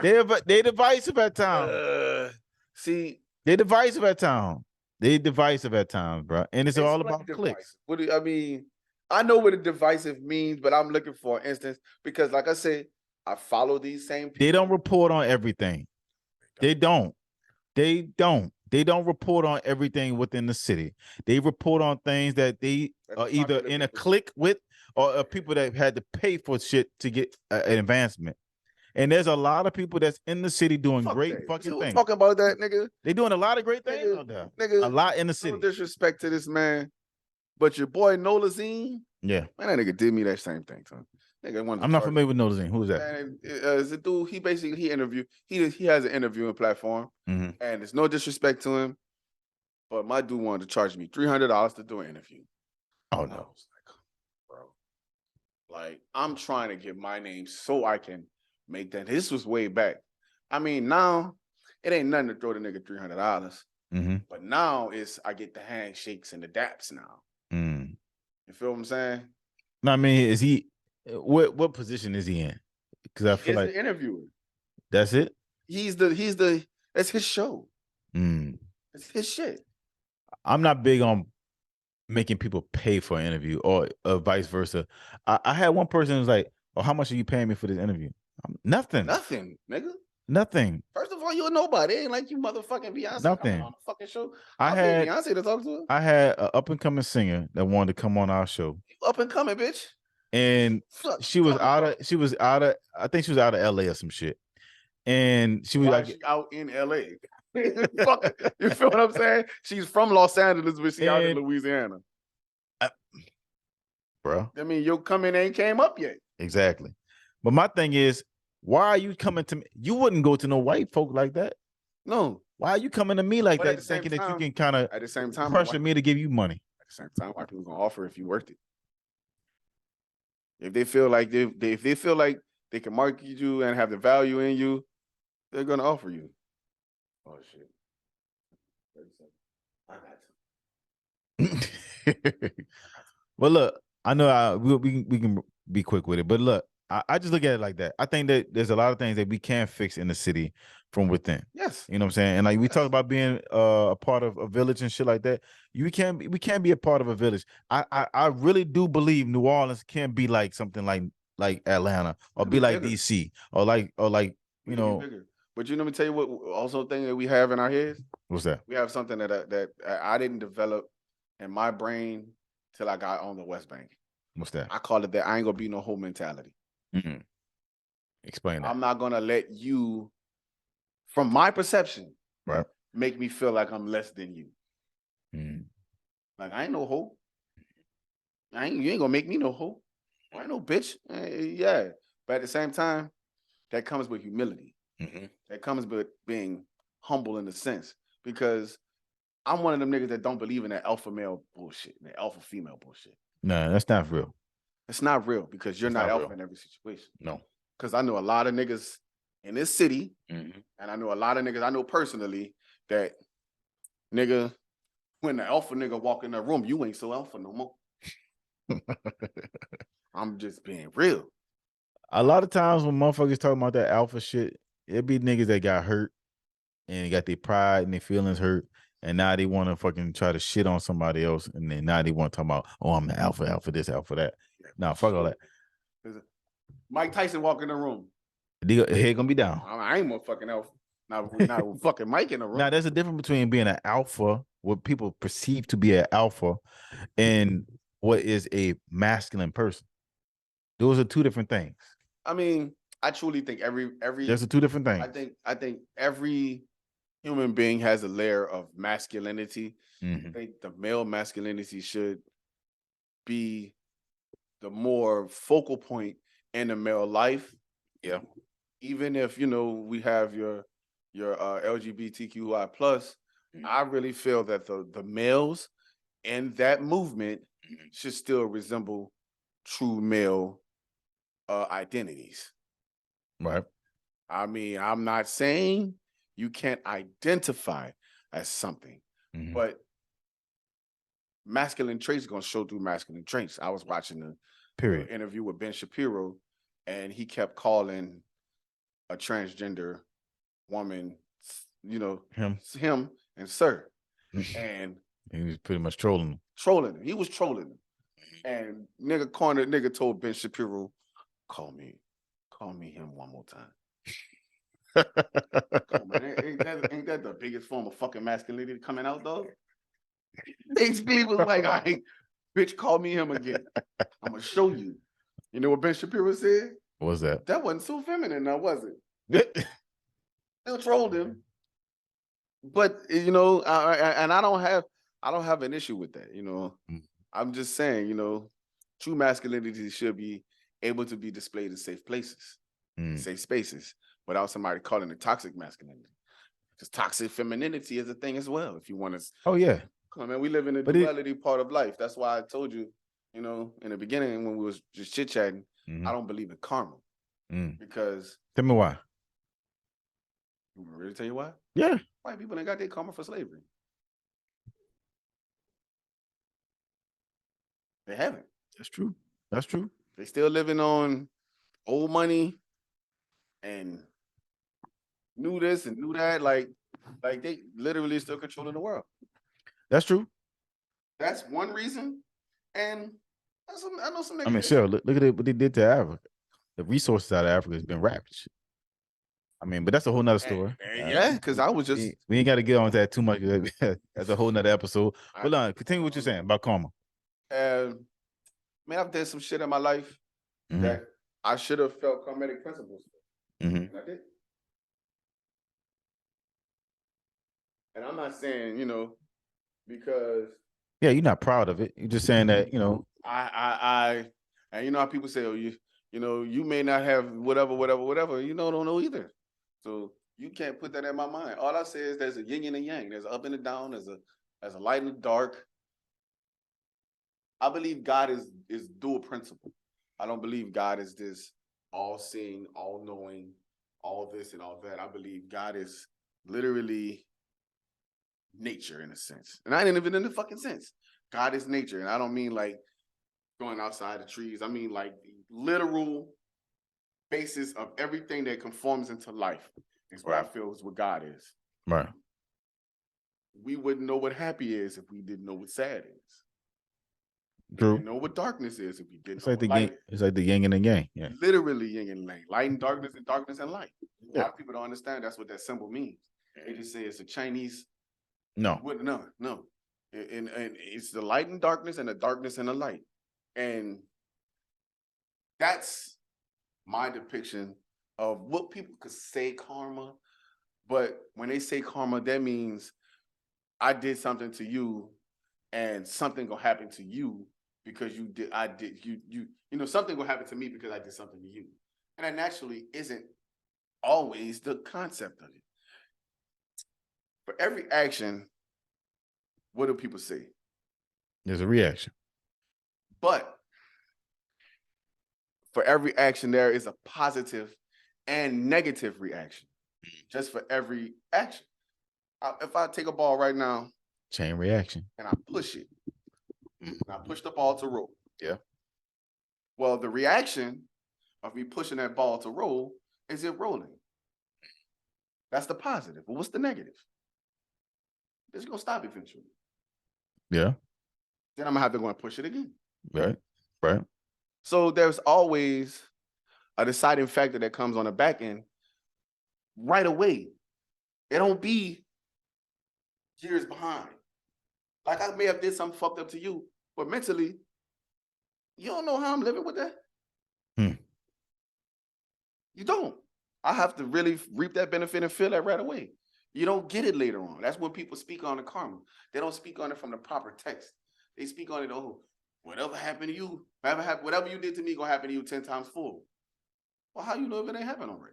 They divisive at times. See, they divisive at times. They divisive at times, bro. And it's all about clicks. What do I mean? I know what a divisive means, but I'm looking for an instance because, like I said, I follow these same people. They don't report on everything. They don't report on everything within the city. They report on things that they are either in a clique with or people that had to pay for shit to get an advancement. And there's a lot of people that's in the city doing great fucking things. Talking about that, nigga. They doing a lot of great things out there. Nigga, a lot in the city. No disrespect to this man, but your boy Nolazine, yeah, man, that nigga did me that same thing, son. I'm not familiar with Nolazine. Who's that? And it's a dude. He basically he has an interviewing platform, and it's no disrespect to him, but my dude wanted to charge me $300 to do an interview. Oh no, I was like, bro, like I'm trying to get my name so I can make that. This was way back. I mean, now it ain't nothing to throw the nigga $300, but now I get the handshakes and the daps now. You feel what I'm saying? No, I mean, is he? What position is he in? Because I feel like the interviewer. That's it. That's his show. It's his shit. I'm not big on making people pay for an interview or vice versa. I had one person who was like, "Oh, how much are you paying me for this interview?" Nothing, nigga. Nothing. First of all, you're nobody. It ain't like you motherfucking Beyonce. Nothing. On the fucking show. I had Beyonce to talk to her. I had an up and coming singer that wanted to come on our show. Up and coming, bitch. And she was out of I think she was out of LA or some shit. And she was like out in LA. You feel what I'm saying? She's from Los Angeles, but she's out in Louisiana. bro. I mean, your coming ain't came up yet. Exactly. But my thing is, why are you coming to me? You wouldn't go to no white folk like that. No. Why are you coming to me like But at that, the same thinking that you time- can kind of At the same time, pressure me to give you money? At the same time, white people gonna offer if you worth it. If they feel like if they feel like they can market you and have the value in you, they're gonna offer you. Oh shit. 30 seconds. I got to. Well, look, I know we can be quick with it, but look, I just look at it like that. I think that there's a lot of things that we can fix in the city from within. Yes. You know what I'm saying? And like we talk about being a part of a village and shit like that. We can't be a part of a village. I really do believe New Orleans can be like something like Atlanta or be like bigger. DC or like We can be bigger. But let me tell you what also thing that we have in our heads. What's that? We have something that I didn't develop in my brain till I got on the West Bank. What's that? I call it that I ain't gonna be no hoe mentality. Mm-hmm. Explain that. I'm not gonna let you, from my perception, right, make me feel like I'm less than you. Mm. Like I ain't no hoe. You ain't gonna make me no hoe. I ain't no bitch. Yeah. But at the same time, that comes with humility. Mm-hmm. That comes with being humble in a sense. Because I'm one of them niggas that don't believe in that alpha male bullshit, that alpha female bullshit. No, that's not real. It's not real because you're not alpha in every situation. No. Because I know a lot of niggas in this city, Mm-hmm. and I know a lot of niggas I know personally that nigga, when the alpha nigga walk in the room, you ain't so alpha no more. I'm just being real. A lot of times when motherfuckers talking about that alpha shit, it be niggas that got hurt and got their pride and their feelings hurt, and now they want to fucking try to shit on somebody else, and then now they want to talk about, oh, I'm the alpha this, alpha that. Nah, fuck all that. Mike Tyson walk in the room. Head gonna be down. I ain't no fucking alpha. Not fucking Mike in the room. Now, there's a difference between being an alpha, what people perceive to be an alpha, and what is a masculine person. Those are two different things. I mean, I truly think every there's two different things. I think every human being has a layer of masculinity. Mm-hmm. I think the male masculinity should be the more focal point in the male life. Yeah. Even if we have your LGBTQI plus, I really feel that the males in that movement should still resemble true male identities. Right. I mean, I'm not saying you can't identify as something, but masculine traits are going to show through masculine traits. I was watching the interview with Ben Shapiro, and he kept calling a transgender woman, him and sir. And he was pretty much trolling him. He was trolling him. And nigga told Ben Shapiro, call me him one more time. Come on, man. Ain't that the biggest form of fucking masculinity coming out, though? Basically, was like, all right, bitch, call me him again. I'm gonna show you. You know what Ben Shapiro said? What was that? That wasn't so feminine, now was it? Still trolled him, but I don't have an issue with that. I'm just saying, true masculinity should be able to be displayed in safe places, safe spaces, without somebody calling it toxic masculinity. Because toxic femininity is a thing as well. If you want to, oh yeah, come on, man, we live in a duality part of life. That's why I told you, in the beginning when we was just chit chatting, I don't believe in karma because. Tell me why. You want me to really tell you why? Yeah, white people ain't got their karma for slavery. They haven't. That's true. That's true. They still living on old money and knew this and knew that. Like they literally still controlling the world. That's true. That's one reason. And I know some niggas. I mean, sure. Look at what they did to Africa. The resources out of Africa has been ravaged. I mean, but that's a whole nother story. Yeah, because I was just. We ain't got to get on that too much. That's a whole nother episode. But continue what you're saying about karma. Man, I've done some shit in my life that I should have felt karmatic principles for. And I did. And I'm not saying, because. Yeah, you're not proud of it. You're just saying that, And you know how people say, oh, you know, you may not have whatever. You know, don't know either. So you can't put that in my mind. All I say is there's a yin and a yang. There's a up and a down. There's a light and a dark. I believe God is dual principle. I don't believe God is this all-seeing, all-knowing, all this and all that. I believe God is literally nature in a sense. And I didn't even in the fucking sense. God is nature. And I don't mean like going outside the trees. I mean like the literal basis of everything that conforms into life is what I feel is what God is. Right. We wouldn't know what happy is if we didn't know what sad is. True. We didn't know what darkness is if we didn't It's know like the what light yin. It's like the yin and the yang. Yeah. Literally yin and yang. Light and darkness and light. A Yeah. lot of people don't understand that's what that symbol means. They just say it's a Chinese. No. No. And it's the light and darkness and the darkness and the light. And that's my depiction of what people could say karma. But when they say karma, that means I did something to you and something gonna happen to you because you did, you know, something will happen to me because I did something to you. And that naturally isn't always the concept of it. For every action, what do people say? There's a reaction. But for every action, there is a positive and negative reaction. Just for every action. If I take a ball right now, Chain reaction. and I push it, and I push the ball to roll. Yeah. Well, the reaction of me pushing that ball to roll is it rolling. That's the positive. Well, what's the negative? It's gonna stop eventually. Yeah. Then I'm gonna have to go and push it again. Right. Right. So there's always a deciding factor that comes on the back end right away. It don't be years behind. Like I may have did something fucked up to you, but mentally, you don't know how I'm living with that. You don't. I have to really reap that benefit and feel that right away. You don't get it later on. That's when people speak on the karma. They don't speak on it from the proper text. They speak on it, oh, whatever happened to you, whatever you did to me gonna happen to you 10 times full. Well, how you know if it ain't happened already?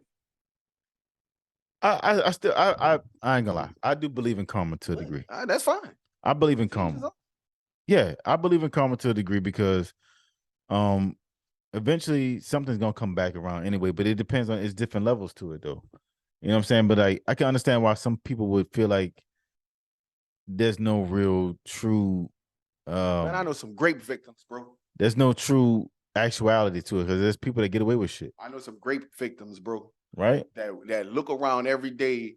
I still I ain't gonna lie. I do believe in karma to a degree. That's fine. I believe in karma. Yeah, I believe in karma to a degree because eventually something's gonna come back around anyway, but it depends on it's different levels to it though. You know what I'm saying? But I can understand why some people would feel like there's no real true Man, I know some great victims, bro. There's no true actuality to it because there's people that get away with shit. I know some great victims, bro. Right? That look around every day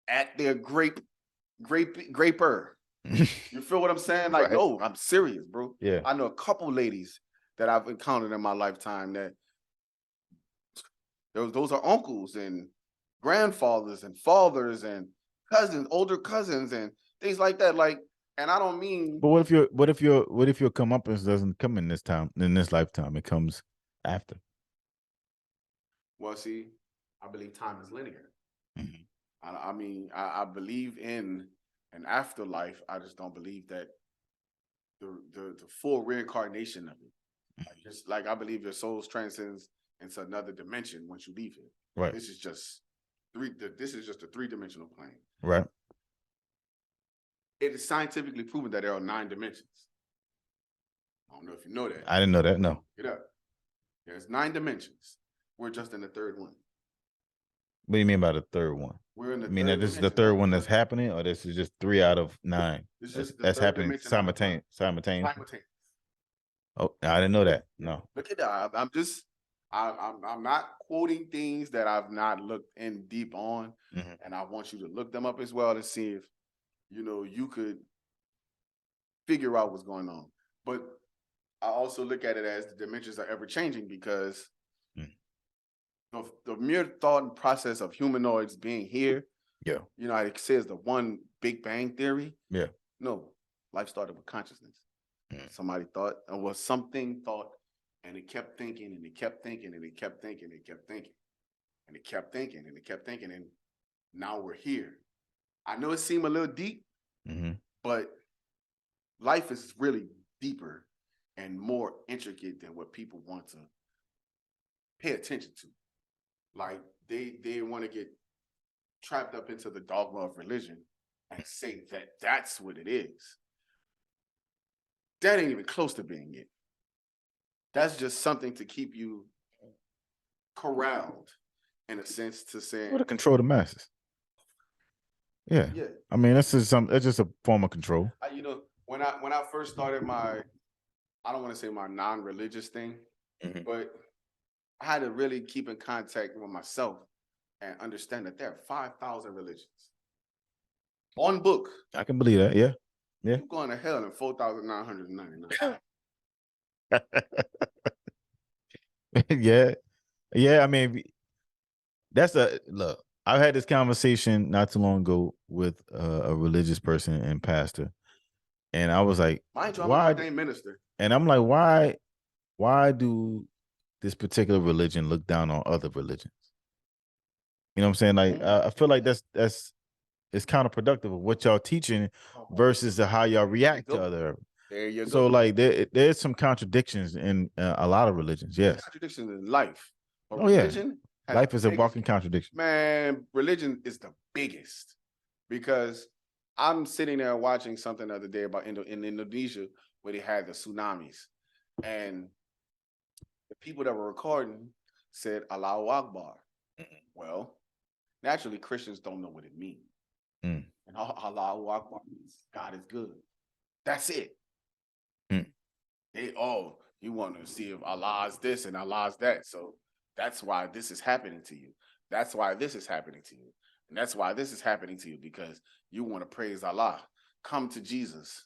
at their graper. You feel what I'm saying? Like, no, I'm serious, bro. Yeah. I know a couple ladies that I've encountered in my lifetime that those are uncles and grandfathers and fathers and cousins, older cousins and things like that. Like, and I don't mean. But what if your comeuppance doesn't come in this lifetime? It comes after. Well, see, I believe time is linear. Mm-hmm. I believe in an afterlife. I just don't believe that the full reincarnation of it. Just like I believe your soul transcends into another dimension once you leave it. Right. This is just a three-dimensional plane. Right. It is scientifically proven that there are 9 dimensions. I don't know if you know that. I didn't know that. No. Get up. There's 9 dimensions. We're just in the third one. What do you mean by the third one? We're in the. I mean that this is the third one that's happening, or this is just 3 out of 9? That's happening simultaneously. Oh, I didn't know that. No. Look at that. I'm not quoting things that I've not looked in deep on, and I want you to look them up as well to see if you could figure out what's going on. But I also look at it as the dimensions are ever changing because the mere thought and process of humanoids being here. Yeah. It says the one Big Bang theory. Yeah. No, life started with consciousness. Somebody thought, something thought, and it kept thinking, and it kept thinking, and it kept thinking, and it kept thinking, and it kept thinking, and it kept thinking, and now we're here. I know it seemed a little deep, but life is really deeper and more intricate than what people want to pay attention to. Like they want to get trapped up into the dogma of religion and say that that's what it is. That ain't even close to being it. That's just something to keep you corralled, in a sense, to say, to control the masses. Yeah. I mean, that's just a form of control. When I first started I don't want to say my non-religious thing, but I had to really keep in contact with myself and understand that there are 5,000 religions. On book. I can believe that. Yeah. Yeah. You're going to hell in 4,999. Yeah. Yeah. I mean, look, I've had this conversation not too long ago with a religious person and pastor. And I was like, mind you, I'm an ordained minister. And I'm like, why do this particular religion look down on other religions? You know what I'm saying? Like, I feel like that's it's counterproductive of what y'all teaching versus how y'all react to other. There you go. So like there's some contradictions in a lot of religions. Yes. Contradictions in life. But religion, life is a walking contradiction. Man, religion is the biggest, because I'm sitting there watching something the other day about in Indonesia where they had the tsunamis, and the people that were recording said Allahu Akbar. Well, naturally Christians don't know what it means. And Allahu Akbar means God is good. That's it. You want to see if Allah is this and Allah is that. So that's why this is happening to you. That's why this is happening to you. And that's why this is happening to you, because you want to praise Allah. Come to Jesus.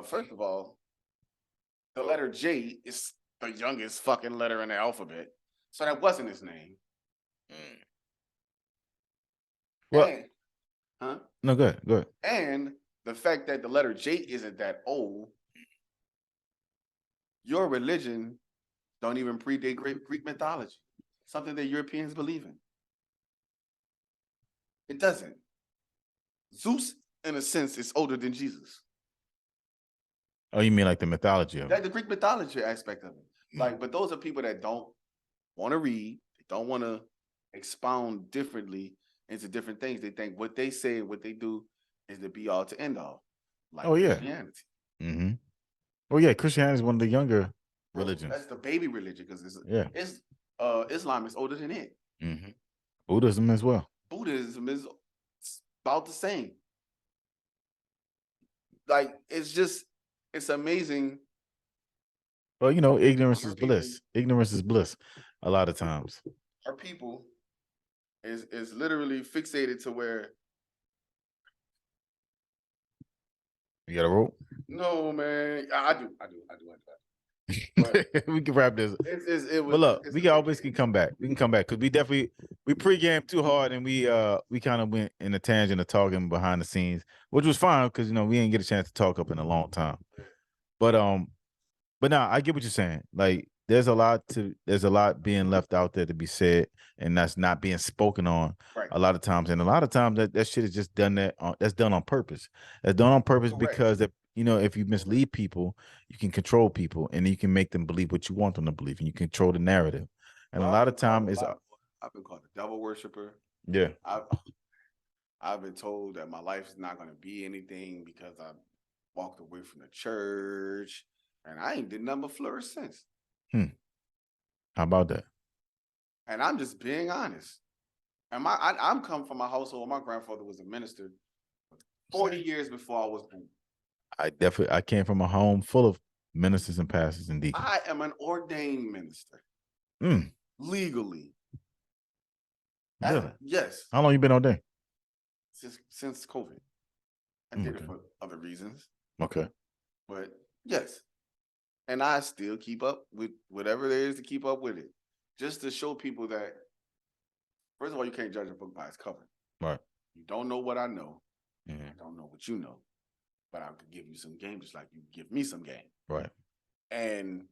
First of all, the letter J is the youngest fucking letter in the alphabet. So that wasn't his name. Well, no, go ahead. And the fact that the letter J isn't that old, your religion don't even predate Greek mythology, something that Europeans believe in. It doesn't. Zeus, in a sense, is older than Jesus. Oh, you mean like the mythology of it? Like the Greek mythology aspect of it. Like, but those are people that don't want to read, they don't want to expound differently into different things. They think what they say and what they do is the be all to end all. Like Christianity. Oh yeah, Christianity is one of the younger religions. That's the baby religion, because Islam is older than it. Buddhism as well. Buddhism is about the same. Like, it's amazing. Well, you know, ignorance is bliss. Ignorance is bliss a lot of times. Our people is literally fixated to where. You got a rope? No, man. I do. But we can wrap this. But look, we always can come back. We can come back because we pre-gamed too hard, and we kind of went in a tangent of talking behind the scenes, which was fine because we didn't get a chance to talk up in a long time. But now I get what you're saying. Like there's a lot being left out there to be said, and that's not being spoken on a lot of times. And a lot of times that shit is just that's done on purpose. That's done on purpose because if you mislead people, you can control people and you can make them believe what you want them to believe, and you control the narrative. And a lot of time I've been called a devil worshiper. Yeah. I've been told that my life is not going to be anything because I walked away from the church, and I ain't did nothing but flourish since. How about that? And I'm just being honest. And I'm come from a household. My grandfather was a minister 40 years before I was born. I came from a home full of ministers and pastors and deacons. I am an ordained minister. Legally. Really? Yes. How long you been ordained? Since COVID. I did it for other reasons. Okay. But yes. And I still keep up with whatever there is to keep up with it. Just to show people that, first of all, you can't judge a book by its cover. Right. You don't know what I know. I don't know what you know. But I could give you some game just like you give me some game. Right. And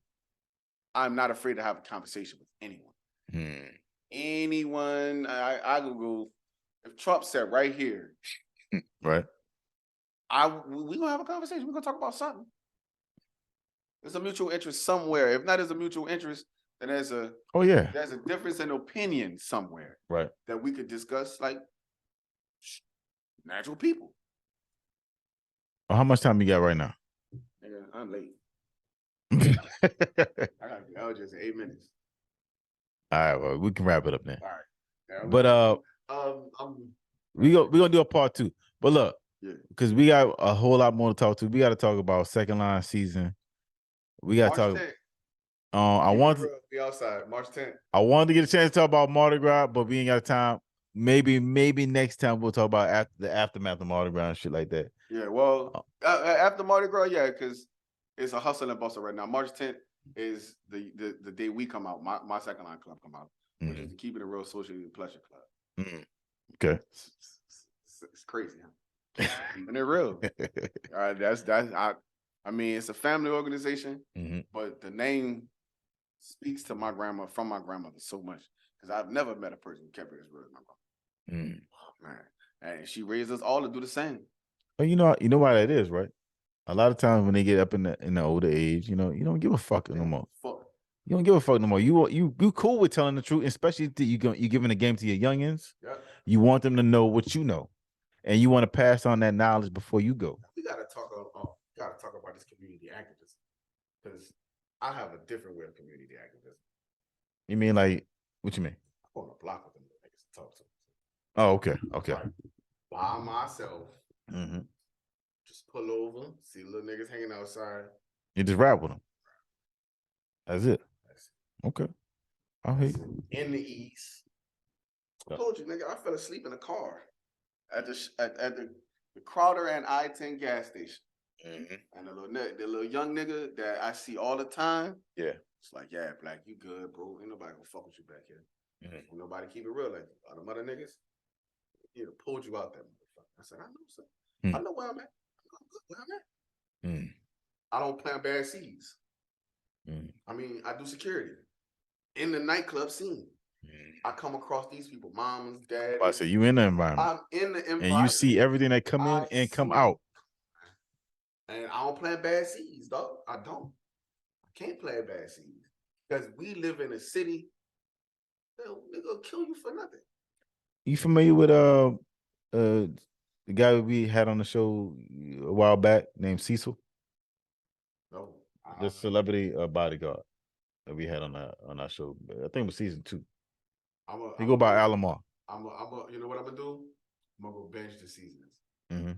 I'm not afraid to have a conversation with anyone. Anyone, I could go, if Trump said right here, right, we gonna have a conversation. We're gonna talk about something. There's a mutual interest somewhere. If not, there's a mutual interest, then there's a difference in opinion somewhere, right? That we could discuss like natural people. Well, how much time you got right now? Nigga, I'm late. I got to get just 8 minutes. All right, well, we can wrap it up then. All right. Yeah, but we're gonna do a part 2. But look, because we got a whole lot more to talk to. We got to talk about second line season. We got to talk. 10th. I want to be outside March 10th. I wanted to get a chance to talk about Mardi Gras, but we ain't got time. Maybe next time we'll talk about the aftermath of Mardi Gras and shit like that. Yeah, well, after Mardi Gras, yeah, because it's a hustle and bustle right now. March 10th is the day we come out. My second line club come out, which is Keeping It Real Socially Pleasure Club. Okay, it's crazy, huh? Keeping it real. All right, that's I mean, it's a family organization, but the name speaks to my grandma from my grandmother so much because I've never met a person who kept it as real as my grandma. Oh, man, and she raised us all to do the same. But you know why that is, right? A lot of times when they get up in the older age, you don't give a fuck no more. You don't give a fuck no more. You cool with telling the truth, especially you giving the game to your youngins. Yep. You want them to know what you know, and you want to pass on that knowledge before you go. We gotta talk about this community activism because I have a different way of community activism. You mean like what you mean? I'm on a block with them niggas to talk to. Oh, okay. Like, by myself, just pull over, see little niggas hanging outside. You just rap with them. That's it. Okay. I'll hate in the East. I told you, nigga, I fell asleep in a car at the Crowder and I-10 gas station. And the little young nigga that I see all the time. Yeah. It's like, yeah, Black, you good, bro. Ain't nobody gonna fuck with you back here. Ain't nobody keep it real like you. All the mother niggas, he'd have pulled you out that motherfucker. I said, I know, sir. I know where I'm at. I'm good where I'm at. I don't plant bad seeds. I mean, I do security in the nightclub scene. I come across these people, moms, dads. I say you in the environment. I'm in the environment. And you see everything that come in and come out. And I don't plant bad seeds, dog. I don't. I can't plant bad seeds. Because we live in a city, they're gonna kill you for nothing. You familiar with the guy we had on the show a while back named Cecil? No. The celebrity bodyguard that we had on our show. I think it was season 2. He go by Alamar. You know what I'm gonna do? I'm gonna go bench the seasons.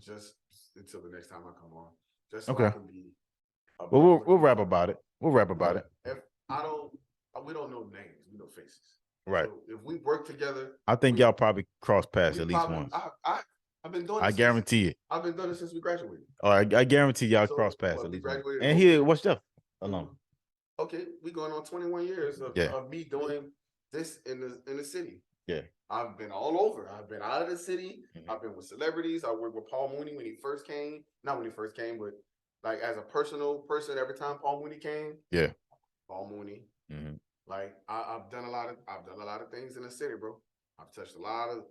Just until the next time I come on. Just so I can be. Well, we'll rap about it. We'll rap about it. If we don't know names, we know faces. Right. So if we work together, I think y'all probably cross paths at least once. I've been doing. I guarantee it. I've been doing it since we graduated. Oh, I guarantee y'all cross paths at least once. And he watched up alone. Okay, we going on 21 years of me doing this in the city. Yeah. I've been all over. I've been out of the city. I've been with celebrities. I worked with Paul Mooney when he first came. Not when he first came, but like as a personal person, every time Paul Mooney came. Yeah. Paul Mooney. Like I've done a lot of things in the city, bro. I've touched a lot of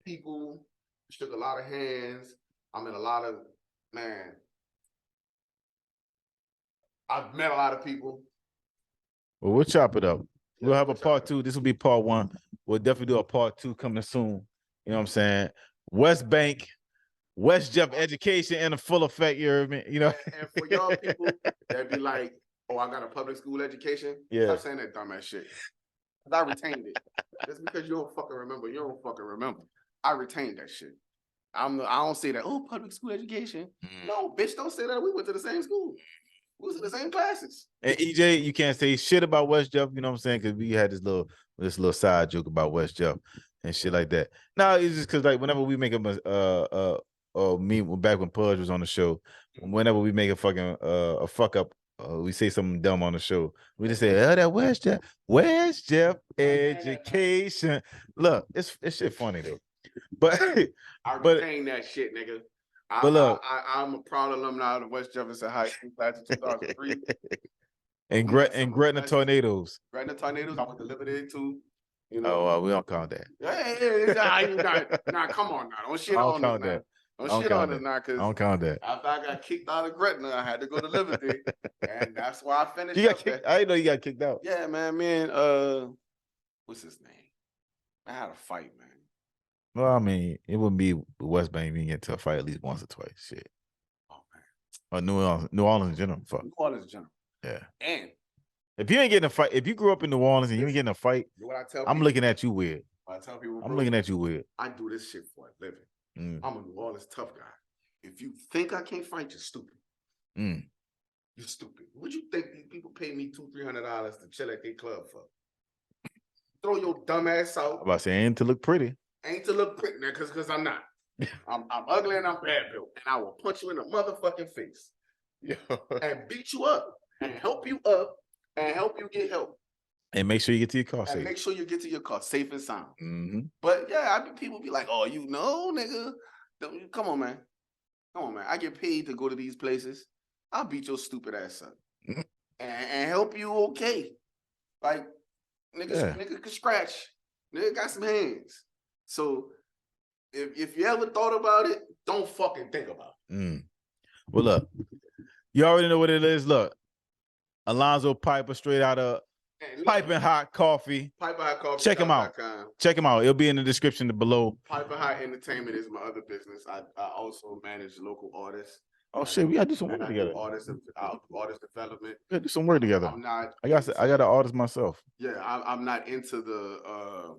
people, shook a lot of hands. I'm in a lot of I've met a lot of people. Well, we'll chop it up. We'll have a part 2. This will be part 1. We'll definitely do a part 2 coming soon. You know what I'm saying? West Bank, West Jeff education in a full effect. You heard me? You know. And for y'all people that be like, "Oh, I got a public school education." Yeah. Stop saying that dumbass shit. I retained it. Just because you don't fucking remember, you don't fucking remember. I retained that shit. I don't say that. Oh, public school education. No, bitch, don't say that. We went to the same school. We was in the same classes. And EJ, you can't say shit about West Jeff, you know what I'm saying? Because we had this little side joke about West Jeff and shit like that. No, it's just because like whenever we make me back when Pudge was on the show, whenever we make a fucking a fuck up, we say something dumb on the show, we just say, "Oh, that West Jeff education." Look, it's shit funny though. But I retain that shit, nigga. But look, I'm a proud alumni of the West Jefferson High School class of 2003. and Gretna Tornadoes. Gretna Tornadoes, I went to Liberty too. You know. Oh, we don't count that. Hey, nah, come on now. Don't shit on count us, that. Don't shit on us now, I because don't count that. after I got kicked out of Gretna, I had to go to Liberty, and that's why I finished. You got kicked. I didn't know you got kicked out. Yeah, man. What's his name? I had a fight, man. Well, I mean, it wouldn't be West Bank if you get into a fight at least once or twice. Shit. Oh man. Or New Orleans in general. Fuck. New Orleans in general. Yeah. And if you ain't getting a fight, if you grew up in New Orleans and you ain't getting a fight, what I tell I'm people, looking at you weird. I tell people, I'm looking at you weird. I do this shit for a living. I'm a New Orleans tough guy. If you think I can't fight, you're stupid. You're stupid. What you think these people pay me $200-$300 to chill at their club for? Throw your dumb ass out. I'm about to say, ain't to look pretty. Ain't to look pretty, because I'm not. I'm ugly and I'm bad built, and I will punch you in the motherfucking face. And beat you up and help you up and help you get help. And make sure you get to your car safe. And make sure you get to your car safe and sound. Mm-hmm. But yeah, people be like, oh, you know, nigga. Come on, man. Come on, man. I get paid to go to these places. I'll beat your stupid ass up. And help you okay. Like, nigga can scratch. Nigga got some hands. So if you ever thought about it, don't fucking think about it. Well, look, you already know what it is. Look, Alonzo Piper, straight out of Pipen'N Hot Coffee. Pipen'N Hot Coffee. Check him out. Check him out. It'll be in the description below. Pipen'N Hot Entertainment is my other business. I also manage local artists. Oh shit, we gotta do some work together. Artist development. We gotta do some work together. I'm not. I got an artist myself. Yeah, I'm not into the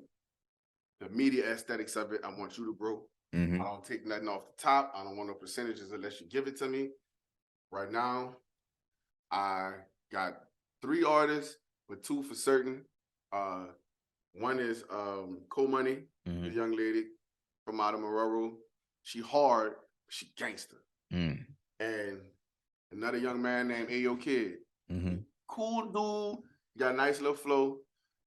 media aesthetics of it. I want you to grow. I don't take nothing off the top. I don't want no percentages unless you give it to me. Right now, I got 3 artists, but 2 for certain. One is Co-Money, the young lady from out of Maroro. She hard, but she gangster. And another young man named Ayo Kid. Cool dude, got a nice little flow.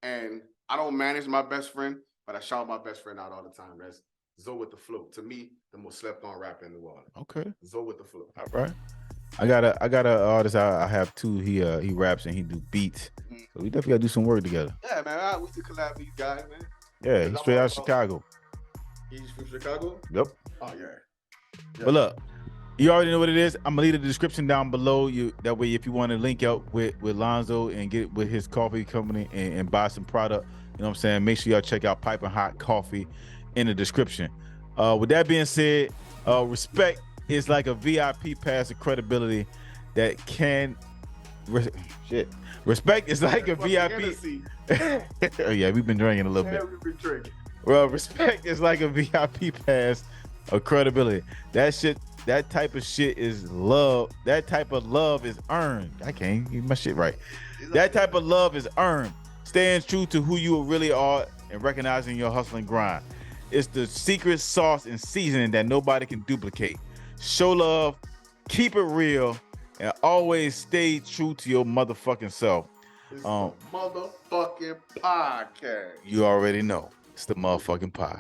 And I don't manage my best friend, but I shout my best friend out all the time. That's Zoe with the flow. To me, the most slept on rapper in the world. Okay. Zoe with the flow. All right. I got an artist I have too. He raps and he do beats. So we definitely gotta do some work together. Yeah, man. We could collab with these guys, man. Yeah, he's straight out of Chicago. He's from Chicago? Yep. Oh yeah. But look, you already know what it is. I'm gonna leave the description down below. That way, if you want to link up with Alonzo and get with his coffee company and buy some product, you know what I'm saying? Make sure y'all check out Pipen'N Hot Coffee in the description. With that being said, respect is like a VIP pass of credibility that can. Respect is like a VIP. Oh yeah, we've been drinking a little bit. We've been drinking. Well, respect is like a VIP pass of credibility. That type of shit is love. That type of love is earned. I can't get my shit right. That type of love is earned. Staying true to who you really are and recognizing your hustle and grind. It's the secret sauce and seasoning that nobody can duplicate. Show love, keep it real, and always stay true to your motherfucking self. It's the motherfucking podcast. You already know. It's the motherfucking pie.